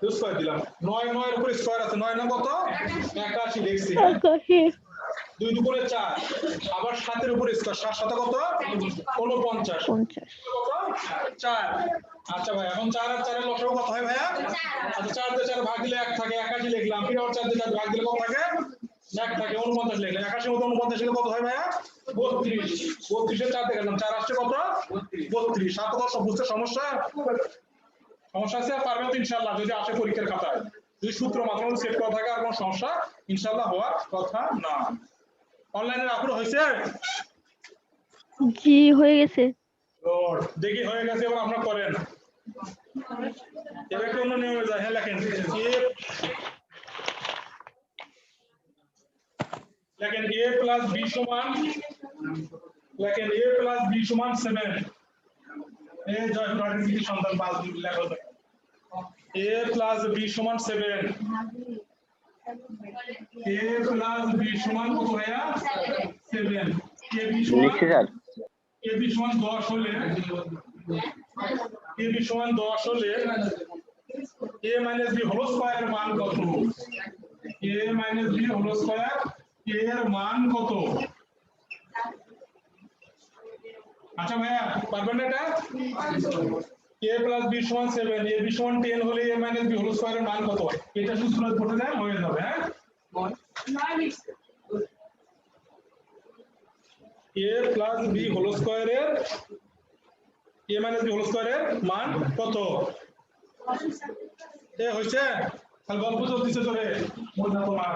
S1: 2 স্কয়ার দিলাম 9 9 এর উপর স্কয়ার আছে 9 9 কত 81 দেখছি 2 দুগুণে 4 আবার 7 এর উপর স্কয়ার 7 7 কত 49
S6: 50
S1: কত 4 আচ্ছা ভাই এখন 4 আর 4 এর লসাগু কত হয় ভাইয়া আচ্ছা 4 দিয়ে 4 ভাগ দিলে 1 থাকে 81 লিখলাম ফির আবার 4 দিয়ে 4 ভাগ দিলে কত থাকে 1 থাকে 49 লিখলাম 81 মতো 49 লিখলে কত হয় ভাইয়া 32 32 এর 4 দিয়ে গেলাম 4 আসছে কত 32 7 কত সব বুঝতে সমস্যা আছে আর পারবেন তো ইনশাআল্লাহ যদি আসে পরীক্ষার খাতায় যদি সূত্র মাত্র সেট করা থাকে আর কোনো সমস্যা ইনশাআল্লাহ হওয়ার কথা না অনলাইনে আপলোড হয়েছে
S6: জি হয়ে গেছে
S1: গুড দেখি হয়ে গেছে এবার আপনারা করেন এবার কোন নিয়মে যায় হ্যাঁ লেখেন লেখেন a plus b সমান লেখেন a plus b সমান 7 এই জয়পুরহাটের কি সন্তান 5 মিনিট লেখো a plus b সমান 7 a plus b সমান কত ভাইয়া 7 ab সমান
S9: লিখছি স্যার
S1: ab সমান 10 হলে ab সমান 10 হলে a minus b whole square এর মান কত a minus b whole square এর মান কত আচ্ছা ভাইয়া পারবেন না এটা a plus b সমান 7 ab সমান 10 হলে a minus b whole square এর মান কত এটা সূত্র পড়ে দেন হয়ে যাবে হ্যাঁ a plus b whole square এর a minus b whole square এর মান কত এ হইছে তাহলে গল্প চলতেছে তোরে মনে না তোমার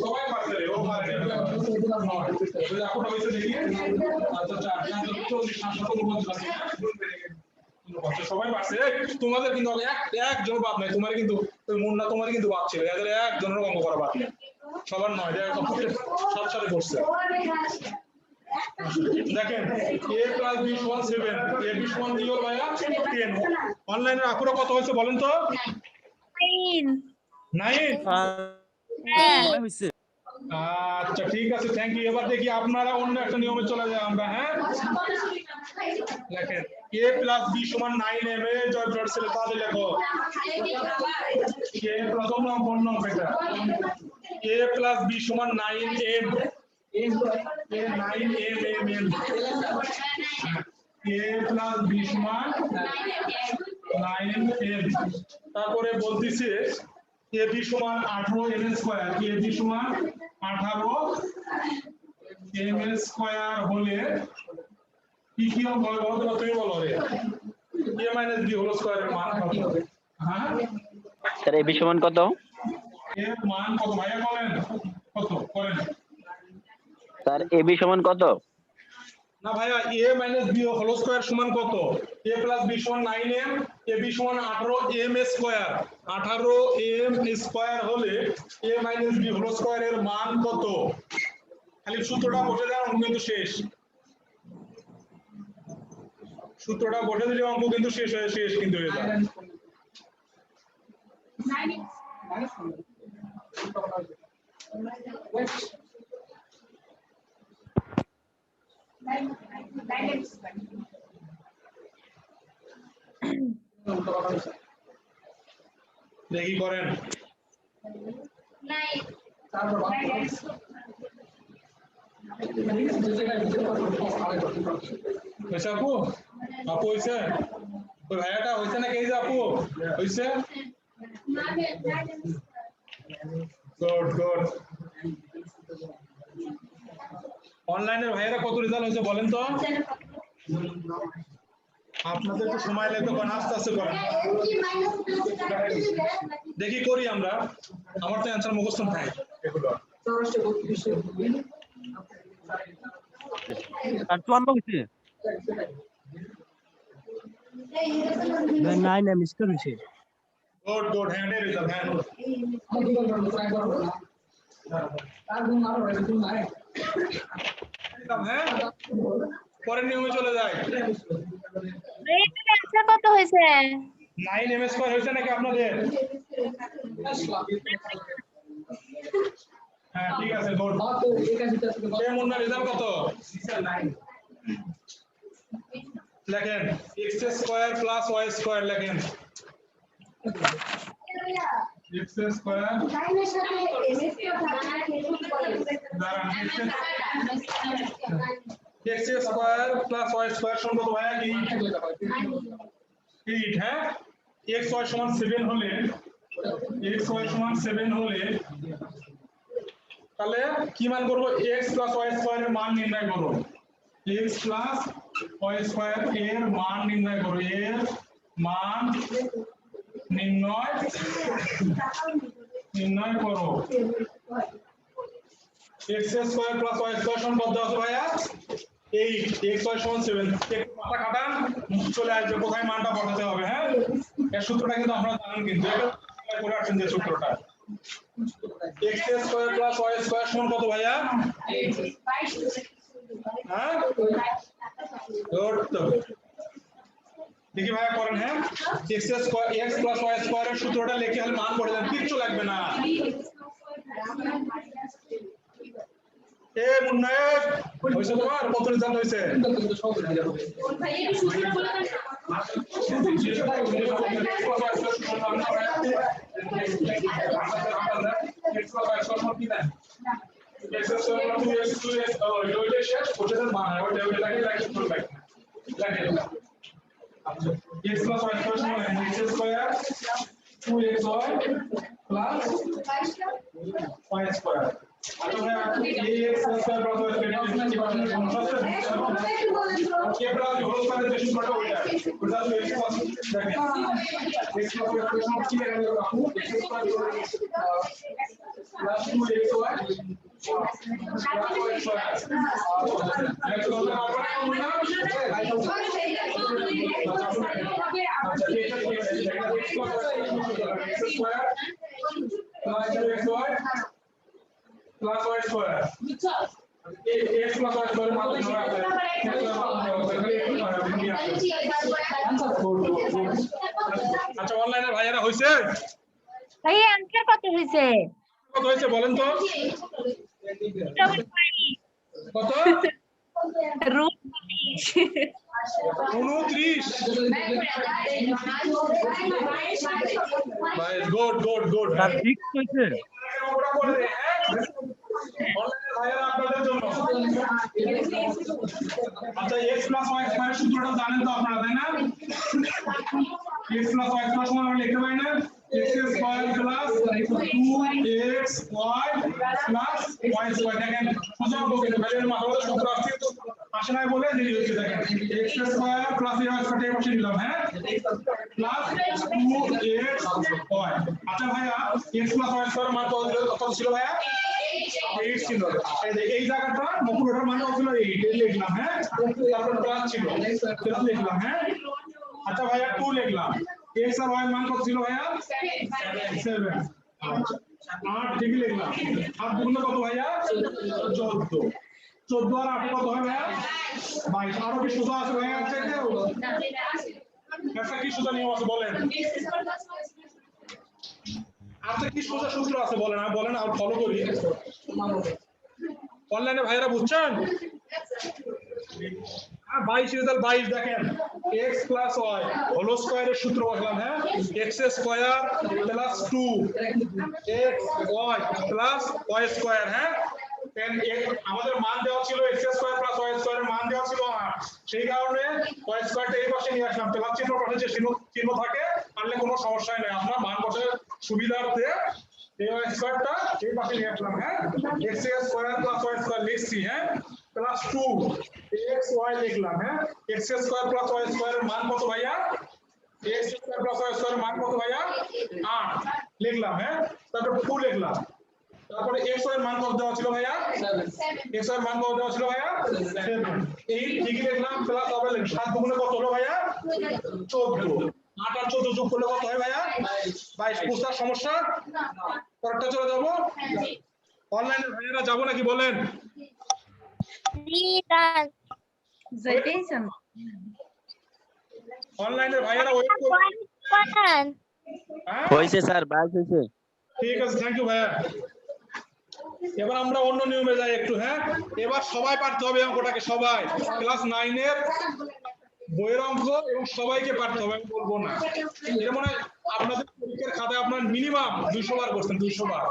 S1: সবাই পারছে ও পারে এখন হইছে দেখি আচ্ছা 4 সবাই পারছে তোমাদের কিন্তু একজন বাদ নাই তোমার কিন্তু মুন্না তোমার কিন্তু বাদ ছিল এদের একজনের অঙ্ক করা বাদ সবার নয় সব সাথে করছে দেখেন a plus b সমান 7 a b সমান কি হলো ভাইয়া 10 অনলাইনের আকুরা কত হয়েছে বলেন তো 9
S4: হইছে
S1: আচ্ছা ঠিক আছে থ্যাংক ইউ এবার দেখি আপনারা অন্য একটা নিয়মে চলে যাই আমরা হ্যাঁ দেখেন a plus b সমান 9m এ জয় ব্লড সেল কাজে লেখো a প্রথম নাম কোন নাম এটা a plus b সমান 9m a 9m a plus b সমান 9m তারপরে বলতিছে ab সমান 18m স্কয়ার ab সমান 18m স্কয়ার হলে কি কি হবে বলো তো তুমি বলো রে a b হোল স্কয়ারের মান কত হ্যাঁ
S9: স্যার ab সমান কত
S1: এর মান কত ভাইয়া বলেন কত করেন
S9: স্যার ab সমান কত
S1: না ভাইয়া a b হোল স্কয়ার সমান কত a plus b সমান 9m ab সমান 18m স্কয়ার 18m স্কয়ার হলে a b হোল স্কয়ার এর মান কত খালি সূত্রটা বসে দেন অঙ্ক কিন্তু শেষ সূত্রটা বসে দিলে অঙ্ক কিন্তু শেষ কিন্তু হয়ে যায় দেখি করেন আপু আপু হয়েছে ওই ভাইয়াটা হয়েছে নাকি এই যে আপু হয়েছে গুড গুড অনলাইনের ভাইয়ারা কত রেজাল্ট হয়েছে বলেন তো আপনাদের একটু সময় লাগবে কারণ আস্তে আস্তে করেন দেখি করি আমরা আমার তো অ্যান্সার মুখস্থ নাই এগুলো
S4: আর 54 হইছে না মিস করেছে
S1: গুড গুড হ্যাঁ রেজাল্ট হ্যাঁ
S7: আমার দুটো করবো ট্রাই করবো না তার গুণ আরো হয় গুণ নাই
S1: হ্যাঁ পরের নিয়মে চলে যায়
S3: এইটার অ্যান্সার কত হয়েছে?
S1: 9 এম স্কয়ার হয়েছে নাকি আপনাদের? হ্যাঁ ঠিক আছে গুড মুন্না রেজাল্ট কত? লেখেন x square plus y square লেখেন x স্কয়ার
S10: লাইনের সাথে এমএসকে
S1: দাঁড়ান x square plus y square সমান কত ভাইয়া? 8 হ্যাঁ x y সমান 7 হলে x y সমান 7 হলে তাহলে কি মান করব? x প্লাস y স্কয়ার এর মান নির্ণয় করব। x প্লাস y স্কয়ার এর মান নির্ণয় করব। এর মান নির্ণয় করো। x square plus y square সমান কত আছে ভাইয়া? 8 x y সমান 7 একটু মাথা খাটান চলে আসবে কোথায় মানটা বসাতে হবে। হ্যাঁ এর সূত্রটা কিন্তু আপনারা জানেন কিন্তু এটা করে আসছেন যে সূত্রটা x square plus y square সমান কত ভাইয়া? হ্যাঁ গুড দেখি ভাইয়া করেন। হ্যাঁ x square x plus y square এর সূত্রটা লিখে হলে মান পড়ে দেন কিচ্ছু লাগবে না। এ মুন্না হইছে তোমার কত রেজাল্ট হইছে? x plus y square সমান x square 2xy plus y square আচ্ছা ভাই ax square plus y square কি পাচ্ছেন সমস্যা আছে? কে প্লাস হোল স্কয়ারের যে সূত্রটা ওইটা ওটা তো x plus দেখেন x plus y square সমান কি লেখা যাবে আপু? x square plus 2xy plus y square x plus y square মান কত হবে? আচ্ছা অনলাইনে ভাইয়ারা হইছে?
S3: ভাই অ্যান্সার কত হয়েছে?
S1: কত হয়েছে বলেন তো? কত?
S3: রুট
S1: 29 ভাই গুড গুড গুড
S4: স্যার ঠিক হয়েছে?
S1: ওটা করে দে অনলাইনে ভাইয়ারা আপনাদের জন্য। আচ্ছা x plus y স্কয়ারের সূত্রটা জানেন তো আপনারা তাই না? x plus y স্কয়ার সমান আমরা লিখতে পারি না x square plus 2xy plus y square দেখেন সোজা বলতে ভাইয়ের মাথায় সূত্র আসছে তো আসে নাই বলে দেরি হচ্ছে দেখেন x square plus y square এই পাশে দিলাম হ্যাঁ প্লাস 2xy আচ্ছা ভাইয়া x প্লাস y স্কয়ার মান কত ছিল ভাইয়া? 8 ছিল এই জায়গাটা মকুরটার মান কত ছিল? 8 লিখলাম হ্যাঁ তারপর প্লাস ছিল প্লাস লিখলাম হ্যাঁ আচ্ছা ভাইয়া 2 লিখলাম x আর y মান কত ছিল ভাইয়া? 7 আচ্ছা 8 ঠিক লিখলাম 8 দুগুণ কত ভাইয়া? 14 আর 8 কত হয় ভাইয়া? 22 আরো কি সোজা আছে ভাইয়া? আছে কেউ একটা কি সোজা নিয়ম আছে বলেন? আচ্ছা কি সোজা সূত্র আছে বলেন আর বলেন আর ফলো করি অনলাইনে ভাইরা বুঝছেন? 22 রেজাল্ট 22 দেখেন x প্লাস y হোল স্কয়ারের সূত্র বসালাম হ্যাঁ x square plus 2 x y plus y square হ্যাঁ আমাদের মান দেওয়া ছিল x স্কয়ার প্লাস y স্কয়ারের মান দেওয়া ছিল 8 সেই কারণে y স্কয়ারটা এই পাশে নিয়ে আসলাম প্লাস চিহ্ন পাশে যে চিহ্ন থাকে আনলে কোনো সমস্যা নেই আপনার মান বসার সুবিধার্থে এই y স্কয়ারটা এই পাশে নিয়ে আসলাম হ্যাঁ x square plus y square লিখছি হ্যাঁ প্লাস 2 x y লিখলাম হ্যাঁ x স্কয়ার প্লাস y স্কয়ারের মান কত ভাইয়া? x স্কয়ার প্লাস y স্কয়ারের মান কত ভাইয়া? 8 লিখলাম হ্যাঁ তারপর 2 লিখলাম তারপরে x এর মান কত দেওয়া ছিল ভাইয়া? 7 x এর মান কত দেওয়া ছিল ভাইয়া? 7 এই ঠিকই লিখলাম প্লাস হবে 7 গুণে কত হলো ভাইয়া? 14 8 আর 14 যোগ করলে কত হয় ভাইয়া 22 বুঝতে সমস্যা পরেরটা চলে যাব অনলাইনে ভাইয়ারা যাব নাকি বলেন অনলাইনে ভাইয়ারা ওয়েট করুন
S9: হয়েছে স্যার 22 হয়েছে
S1: ঠিক আছে থ্যাংক ইউ ভাইয়া এবার আমরা অন্য নিয়মে যাই একটু হ্যাঁ এবার সবাই পারতে হবে অঙ্কটাকে সবাই ক্লাস 9 এর বইয়ের অঙ্ক এবং সবাইকে পারতে হবে আমি বলবো না এটা মনে হয় আপনাদের পরীক্ষার খাতায় আপনার মিনিমাম 200 বার করছেন 200 বার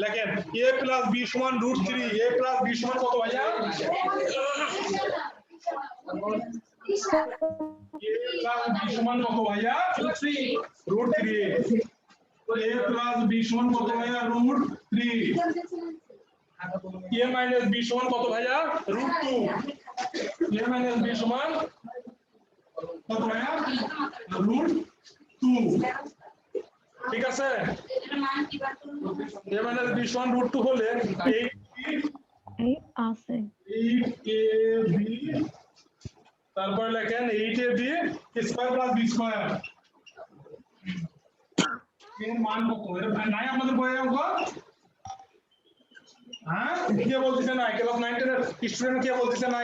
S1: লেখেন a + b = √3 a + b সমান কত ভাইয়া a + b সমান কত ভাইয়া √3 a + b সমান কত ভাইয়া √3 a - b সমান কত ভাইয়া √2 a - b সমান কত ভাইয়া √2 ঠিক আছে a - b সমান √2 হলে
S6: এই আছে
S1: 8ab তারপর লেখেন 8ab square plus b square এর মান কত এর নাই আমাদের বইয়ে অঙ্ক হ্যাঁ কে বলতেছে না ক্লাস 9 এর স্টুডেন্ট কে বলতেছে না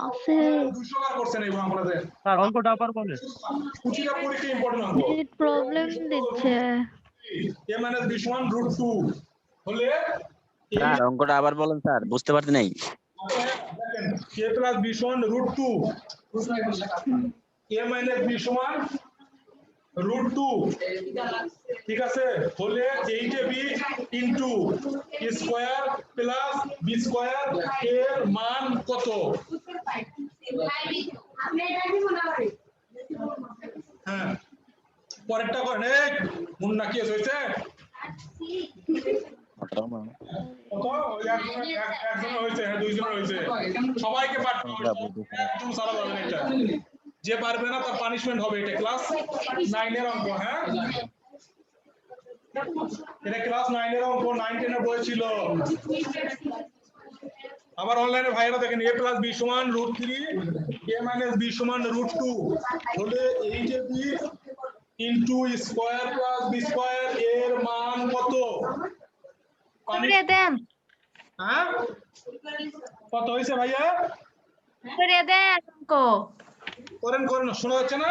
S6: আছে
S1: 200 বার করছেন এই অঙ্কটাতে
S4: স্যার অঙ্কটা আবার বলেন
S1: কুচিটা পরীক্ষা ইম্পর্টেন্ট অঙ্ক
S6: নেট প্রবলেম দিচ্ছে
S1: a - b সমান √2 হলে
S9: স্যার অঙ্কটা আবার বলেন স্যার বুঝতে পারতে নাই
S1: a + b সমান √2 a - b সমান √2 ঠিক আছে হলে 8ab into square plus b square এর মান কত হ্যাঁ পরেরটা করেন এই মুন্না কি হয়েছে কত ওই একজন হয়েছে হ্যাঁ দুইজন হয়েছে সবাইকে পারতে হবে একদম সারা যাবে না এটা যে পারবে না তার পানিশমেন্ট হবে এটা ক্লাস 9 এর অঙ্ক হ্যাঁ এটা ক্লাস 9 এর অঙ্ক 9 10 এর বই ছিল আবার অনলাইনে ভাইরা দেখেন a + b সমান √3 a - b সমান √2 হলে 8ab into square plus b square এর মান কত
S3: করে দেন
S1: হ্যাঁ কত হইছে ভাইয়া
S3: করে দেন অঙ্ক
S1: করেন করেন শোনা যাচ্ছে না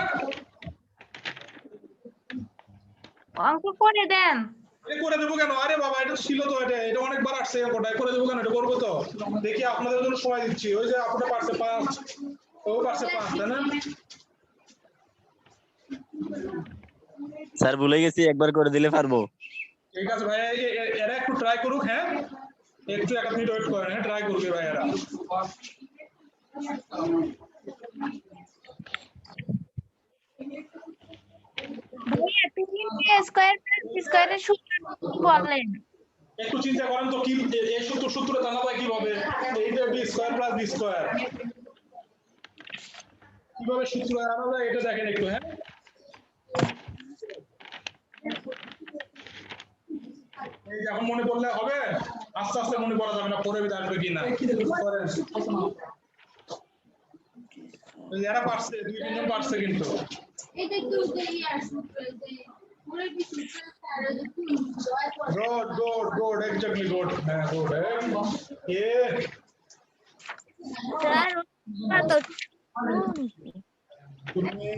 S3: অঙ্ক করে দেন
S1: এ করে দেবো কেন আরে বাবা এটা ছিল তো এটা অনেকবার আসছে অঙ্কটা করে দেবো কেন এটা করবো তো দেখি আপনাদের জন্য সময় দিচ্ছি ওই যে আপনারা পারছে 5 ও পারছে 5 তাই না
S9: স্যার ভুলে গেছি একবার করে দিলে পারবো
S1: ঠিক আছে ভাই এরা একটু ট্রাই করুক হ্যাঁ একটু 1 মিনিট ওয়েট করেন হ্যাঁ ট্রাই করবে ভাই এরা
S3: ভাইয়া তুমি স্কয়ার প্লাস বি স্কয়ারের সূত্র বলেন
S1: একটু চিন্তা করেন তো কি এই সূত্রে জানা যায় কিভাবে এইটা b square plus b square কিভাবে সূত্র জানা যায় এটা দেখেন একটু হ্যাঁ এই যে এখন মনে করলে হবে আস্তে আস্তে মনে করা যাবে না পরে বিদ আসবে কিনা করেন এরা পারছে 2-3 জন পারছে কিন্তু
S10: এটা একটু ইয়ার সূত্র যে পুরো কি সূত্র আর
S1: good exactly good হ্যাঁ good এ
S5: স্যার তো
S1: তুমি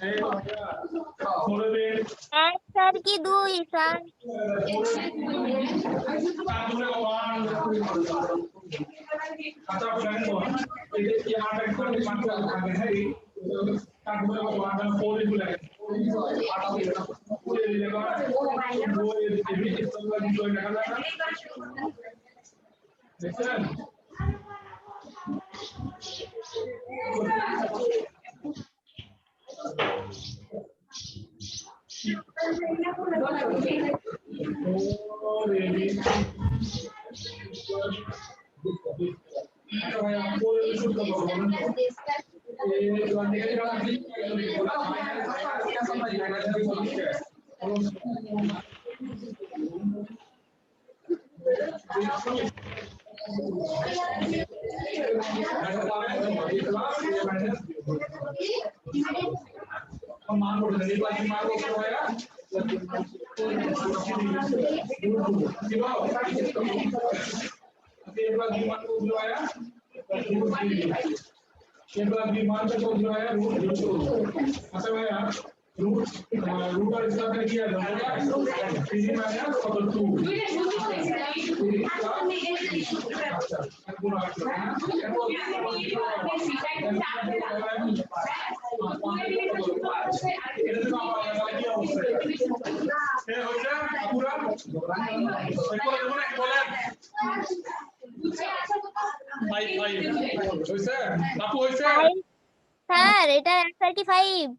S1: এই বলে দিন
S5: এক স্যার কি দুই স্যার
S1: তারপরে 1 আচ্ছা আপনি বলেন এই যে এই আটা একটু মানতে হবে হ্যাঁ তারপরে 1 4 ইনটু লাগে 4 এর লেখা বই এর তোমরা বিষয় লেখা যায় না দেখছেন मान बोलते हैं एक मान को क्या होगा एक बार मान को जो आया एक बार मान को जो आया अच्छा भैया रूट और इसका क्या किया जाएगा 3 माइनस 2
S5: স্যার এটা 135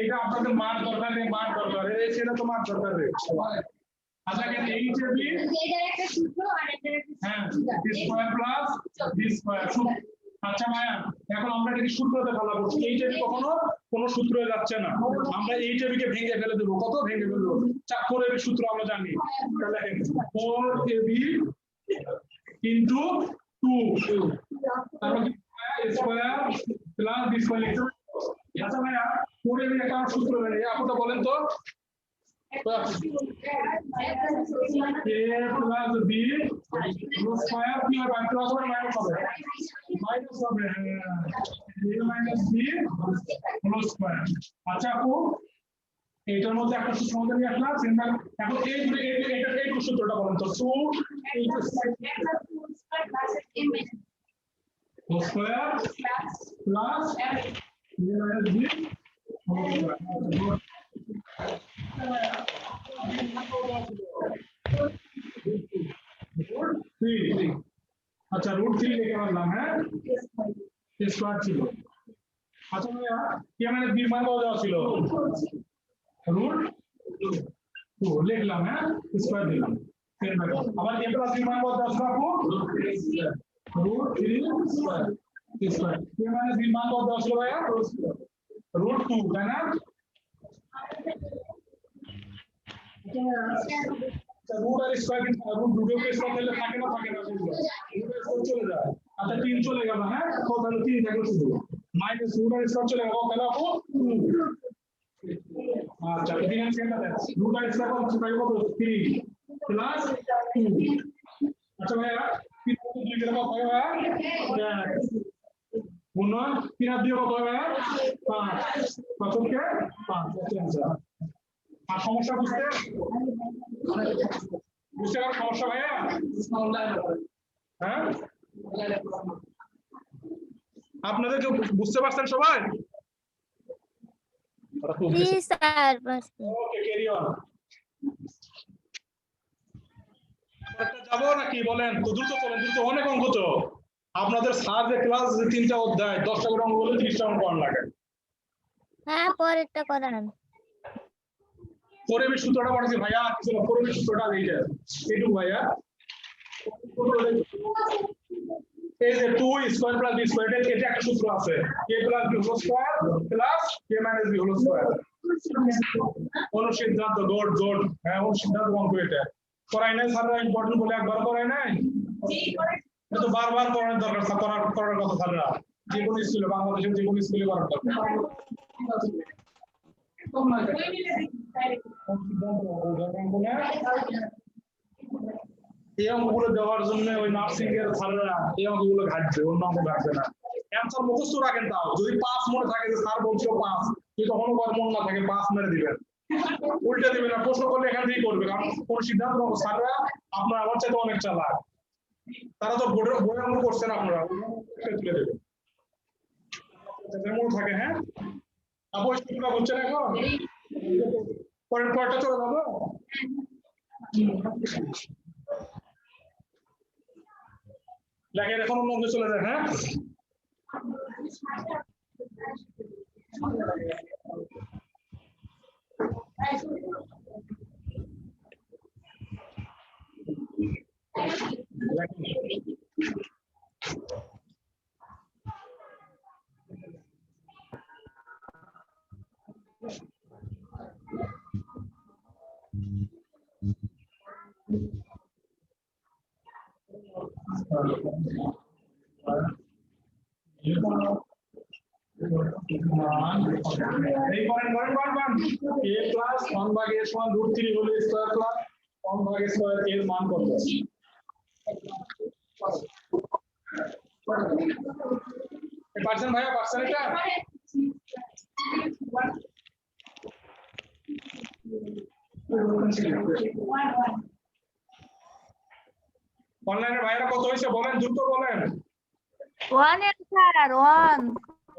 S1: এটা আপনাদের মান দরকার নেই মান দরকার এই ছিল তো মান দরকার রে আচ্ছা কেন এই যে বি
S10: এটার একটা সূত্র আর এটার একটা
S1: হ্যাঁ B square plus B square আচ্ছা মায়া এখন আমরা এটাকে সূত্রতে ফেলাবো এই যে কখনো কোনো সূত্রে যাচ্ছে না আমরা এই টেবিলকে ভেঙে ফেলে দেব কত ভেঙে ফেলে দেব 4 এর সূত্র আমরা জানি তাহলে 4ab ইনটু 2 তারপর কি স্কয়ার প্লাস বি স্কয়ার আচ্ছা ভাইয়া 4ab একটা সূত্র জানি আপনারা বলেন তো a plus b whole square কি হবে প্লাস হবে মাইনাস হবে a minus b whole square আচ্ছা আপু এটার মধ্যে একটা সূত্র মধ্যে নিয়ে আসলাম সিম্পল এখন এই সূত্রটা বলেন তো 2 whole square plus a minus b whole square अच्छा रूट 3 लेके बनना है स्क्वायर ছিল আচ্ছা ভাইয়া কি মানে বি মান কত দেওয়া ছিল রুট 2 লিখলাম হ্যাঁ স্কয়ার দিলাম আবার এ প্লাস বি মান কত দেওয়া ছিল আপু রুট 3 স্কয়ার স্কয়ার কি মানে বি মান কত দেওয়া ছিল ভাইয়া রুট 2 তাই না रूट और स्क्वायर की रूट দুটো के स्क्वायर করলে থাকে না সেগুলো চলে যায় আচ্ছা 3 চলে গেল হ্যাঁ কত হলো 3 থাকলো শুধু মাইনাস রুট আর স্কয়ার চলে গেল তাহলে আপু 2 আচ্ছা এখানে সেটা দেন রুট আর স্কয়ার কত থাকে কত 3 প্লাস 2 আচ্ছা ভাইয়া 3 কত 2 গেল কত হয় ভাইয়া গুণ 3 আর 2 কত হয় ভাইয়া 5 কত কে 5 আচ্ছা আর সমস্যা বুঝতে পারো সমস্যা ভাইয়া হ্যাঁ আপনাদের কেউ বুঝতে পারছেন সবাই
S5: জি স্যার
S1: ওকে ক্যারি অন যাবো নাকি বলেন তো দ্রুত চলেন দ্রুত অনেক অঙ্ক তো আপনাদের স্যার যে ক্লাস 3টা অধ্যায় 10টা করে অঙ্ক বলে 30টা অঙ্ক করার লাগে
S5: হ্যাঁ পরেরটা করান
S1: পরিবেশ সূত্রটা পড়াচ্ছি ভাইয়া কিছু পরিবেশ সূত্রটা এইটা এইটুকু ভাইয়া এই যে 2 স্কয়ার প্লাস বি স্কয়ার এটা একটা সূত্র আছে a plus b whole square plus a minus b whole square অনুসিদ্ধান্ত জোট হ্যাঁ অনুসিদ্ধান্ত অঙ্ক এটা করাই নাই স্যাররা ইম্পর্টেন্ট বলে একবার করাই নাই এটা তো বারবার করার দরকার করার কথা স্যাররা যে কোনো স্কুলে বাংলাদেশের যে কোনো স্কুলে করার দরকার এই অঙ্কগুলো দেওয়ার জন্য ওই নার্সিং এর স্যাররা এই অঙ্কগুলো ঘাটবে অন্য অঙ্ক ঘাটবে না অ্যান্সার মুখস্থ রাখেন তাও যদি 5 মনে থাকে যে স্যার বলছিল 5 যদি তখনও মনে না থাকে 5 মেরে দিবেন উল্টে দিবেন না প্রশ্ন করলে এখান থেকেই করবে কারণ কোন সিদ্ধান্ত নেবো স্যাররা আপনার আমার চাইতে অনেক চালাক তারা তো বই অঙ্ক করছেন আপনারা তুলে দেবেন যেমন থাকে হ্যাঁ আপু স্টুডেন্টরা বুঝছেন এখন পরের পরটা চলে যাবো লেখেন এখন অন্য অঙ্কে চলে যায় হ্যাঁ মান এই করেন a প্লাস 1 ভাগ a সমান √3 হলে স্কয়ার প্লাস 1 ভাগ স্কয়ার এর মান কত? পারছেন ভাইয়া, পারছেন এটা? অনলাইনে ভাইরা কত হয়েছে বলেন, দ্রুত বলেন।
S3: 1 স্যার 1।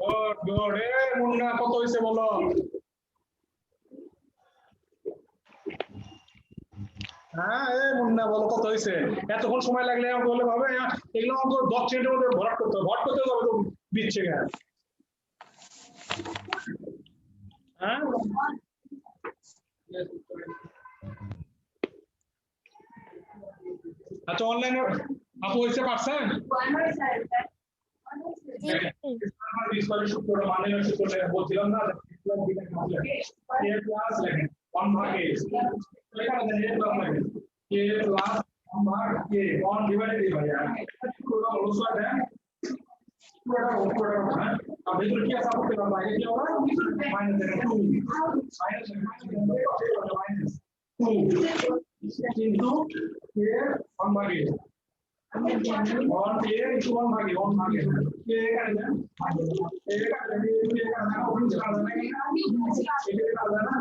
S1: Good good. এ মুন্না কত হয়েছে বলো? হ্যাঁ এ মুন্না বলো কত হয়েছে? এতক্ষণ সময় লাগলে বলে ভাবে এগুলো অঙ্ক 10 মিনিটের মধ্যে ভরাট করতে হবে, ভরাট করতে হবে তো দিচ্ছে কেন? হ্যাঁ আচ্ছা অনলাইনে আপু হয়েছে পারছেন? সূত্র মানে সূত্রটা বলছিলাম না, a প্লাস লেখেন 1 ভাগ a লেখা আছে a প্লাস লেখেন a প্লাস 1 ভাগ a 1 ডিভাইডেড বাই a পুরোটা অনুসার দেন পুরোটা না আর ভিতরে কি আছে আপনি বাইরে কি হবে মাইনাস 2 মাইনাস 2 কিন্তু a 1 ভাগ a 1 a into 1 भागे 1 भागे ये कर दें ये कर दें ये करना है और निकाल देना है ये निकाल देना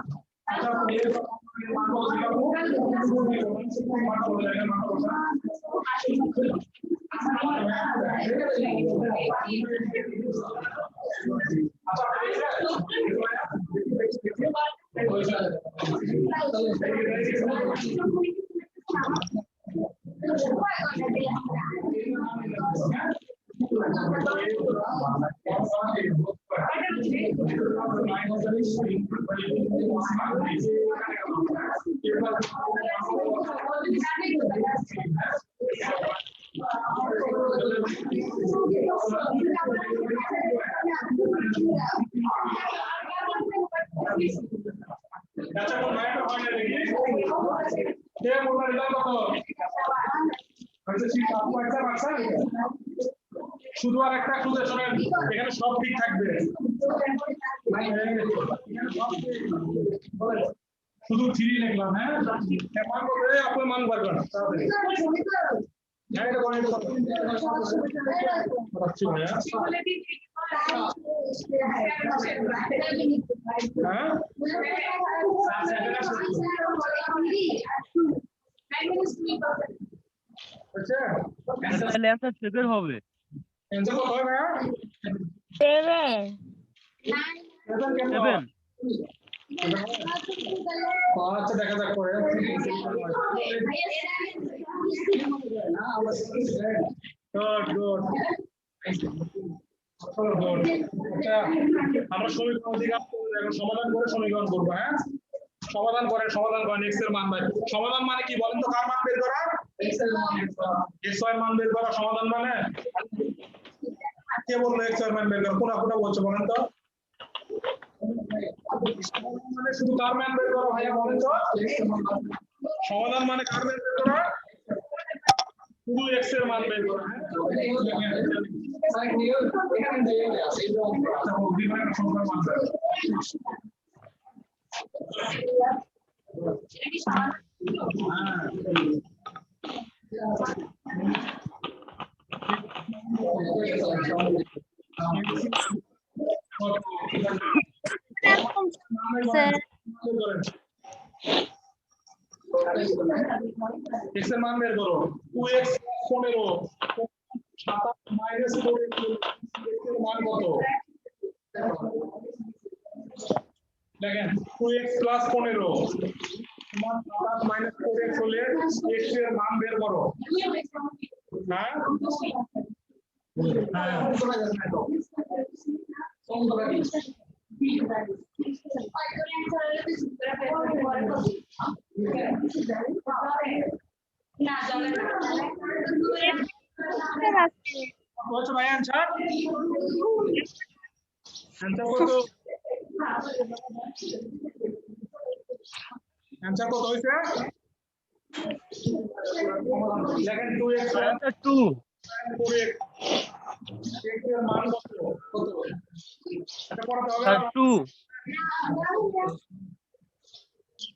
S1: अच्छा ये मान को दिया वो मान हो जाएगा मान हो अच्छा को मैं तो होने लगी ये बोलना इधर को अच्छा ठीक आपको अच्छा বাচ্চা শুধু আর একটা খুঁজে শুনেন এখানে সব ঠিক থাকবে শুধু 3 লিখলাম হ্যাঁ মান করে আপনি মান বার করেন তাড়াতাড়ি হ্যাঁ এটা কোন আচ্ছা ভাইয়া হ্যাঁ আচ্ছা
S4: তাহলে একটা সেভেন হবে।
S1: आंसर কত হবে ভাইয়া
S5: 7
S4: সেভেন
S1: আচ্ছা দেখা যাক পরে গুড গুড আচ্ছা আমরা সমীকরণ দিকে এখন সমাধান করে সমীকরণ করব হ্যাঁ সমাধান করেন x এর মান ভাই সমাধান মানে কি বলেন তো কার মান বের করা x এর মান বের করা সমাধান মানে কে বললো x এর মান বের করা কোনটা বলছো বলেন তো মানে শুধু কার মান বের করা ভাইয়া বলেন তো সমাধান মানে কার মান বের করা শুধু x এর মান বের করা হ্যাঁ এখানে দিয়ে আছে এই আচ্ছা বিভাগের সংখ্যার মান বের x এর মান বের করো 2x 15 27 মাইনাস 4x এর মান কত দেখেন 2x প্লাস 15 সমান 27 মাইনাস 4x হলে x এর মান বের করো হ্যাঁ কত ভাই आंसर কত आंसर কত হইছে দেখেন 2x
S4: আচ্ছা 2
S1: 4x x এর মান কত এটা পড়াতে হবে
S4: স্যার 2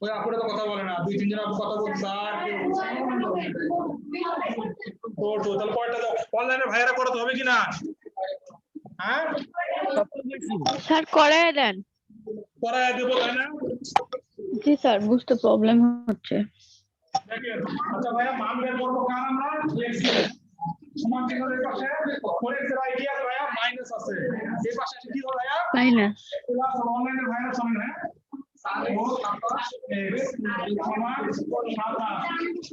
S1: ওই আপুরা তো কথা বলে না, 2-3 জন আপু কথা বলছে আর কেউ তো তাহলে পরেরটা দাও। অনলাইনে ভাইরা পড়াতে হবে কিনা? হ্যাঁ
S6: স্যার করায় দেন।
S1: পড়ায় দেবো তাই না?
S6: জি স্যার, বুঝতে প্রবলেম হচ্ছে।
S1: দেখেন আচ্ছা ভাইয়া মান বের করবো কার আমরা x এর সমান চিহ্নের এই পাশে 4x এর আইডিয়া ভাইয়া মাইনাস আছে, এই পাশে কি হবে ভাইয়া
S6: তাই না?
S1: প্লাস অনলাইনে ভাইরা শুনেন হ্যাঁ ও x সমান 27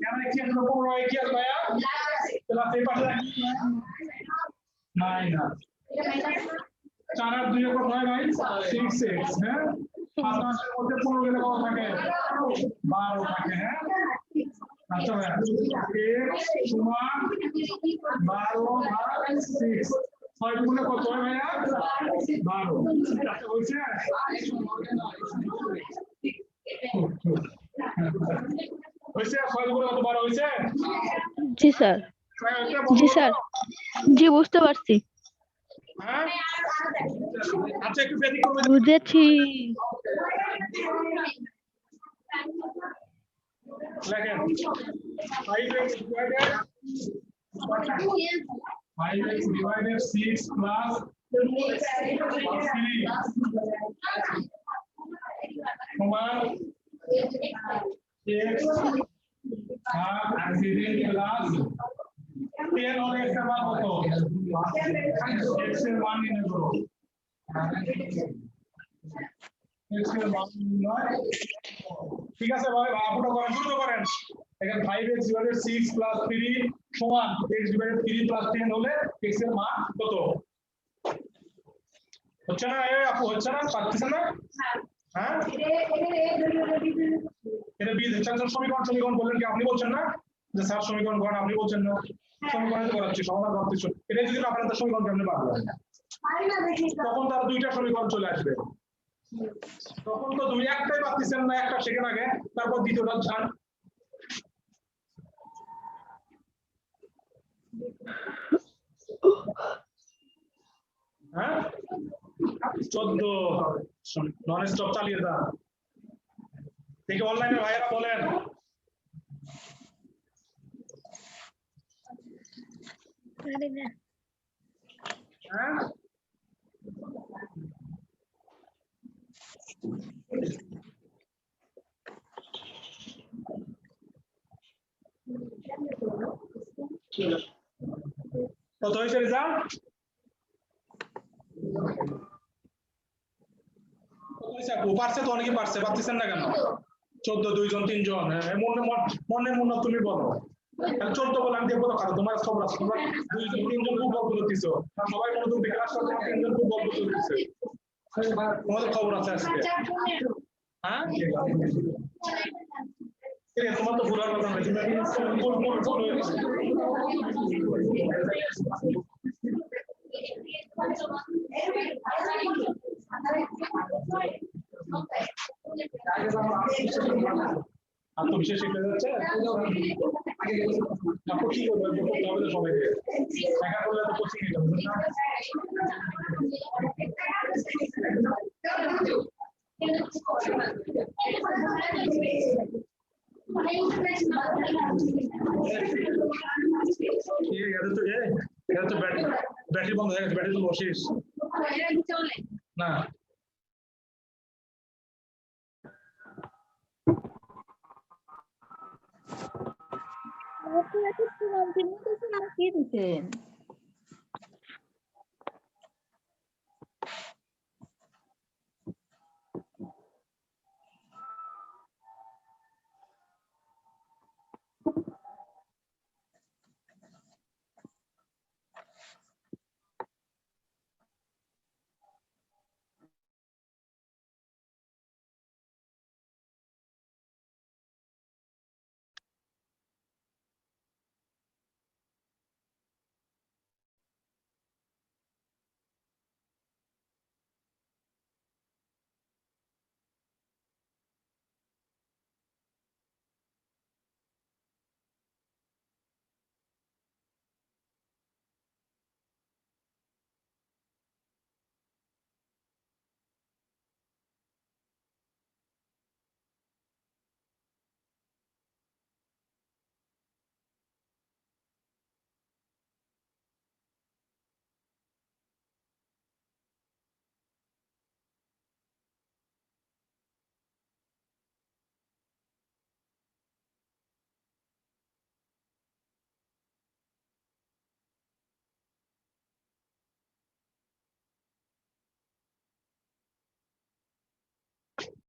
S1: এখানে কি আছে উপর y কি আছে ভাইয়া প্লাস এই পাশে মাইনাস 4 আর 2 কত হয় ভাই 6x হ্যাঁ 27 এর মধ্যে 15 গেলে কত থাকে 12 থাকে হ্যাঁ। আচ্ছা ভাই x সমান 12/6 6 গুণে কত হয় ভাইয়া 12 আচ্ছা হইছে হইছে 6 গুণে কত 12 হইছে?
S6: জি স্যার, জি স্যার, জি বুঝতে পারছি,
S1: হ্যাঁ আচ্ছা একটু ব্যতিক্রম
S6: বুঝেছি।
S1: লেখেন 5x divided 6 plus 3 সমান x আর 3 প্লাস 10 और x এর মান কত? x এর মান নির্ণয় করো। x এর মান নির্ণয় ঠিক আছে ভাই আপুটা করেন শুরু করেন। এখানে 5x divided 6 plus 3 সমান x divided 3 plus 10 হলে x এর মান কত? হচ্ছে না এই আপু হচ্ছে না পারতেছেন না? হ্যাঁ এটা বি দেখছেন সমীকরণ বললেন কি আপনি বলছেন না যে স্যার সমীকরণ করেন আপনি বলছেন না সমীকরণ করাচ্ছি সমাধান করতেছি এটা যদি না পারেন তো সমীকরণ কেমনে পারবেন? তখন তার দুইটা সমীকরণ চলে আসবে, তখন তো দুই একটাই পাচ্ছেন না একটা সেকেন্ড আগে তারপর দ্বিতীয়টা যান। হ্যাঁ 14 নন স্টপ চালিয়ে যা দেখি অনলাইনে ভাইয়েরা বলেন হ্যাঁ কত হয়েছে রেজাল্ট? পারছে তো অনেকে পারছে পারতেছেন না কেন? 14 2 জন 3 জন মনে তুমি বলো 14 বলে আমি দেখবো তো কারণ তোমার খবর আছে তোমরা 2 জন 3 জন খুব গল্প করতেছো সবাই মনে তুমি ক্লাস করতে 3 জন খুব গল্প করতেছে তোমাদের খবর আছে আজকে হ্যাঁ তোমার তো ভুলার কথা না আত্মবিশ্বাস শিখতে যাচ্ছে আপু কি করবে করতে হবে তো সবাইকে একা করলে তো কোচিং নিতে হবে না ব্যাটারি বন্ধ হয়ে গেছে ব্যাটারি তো বসিস না
S3: কি দিচ্ছেন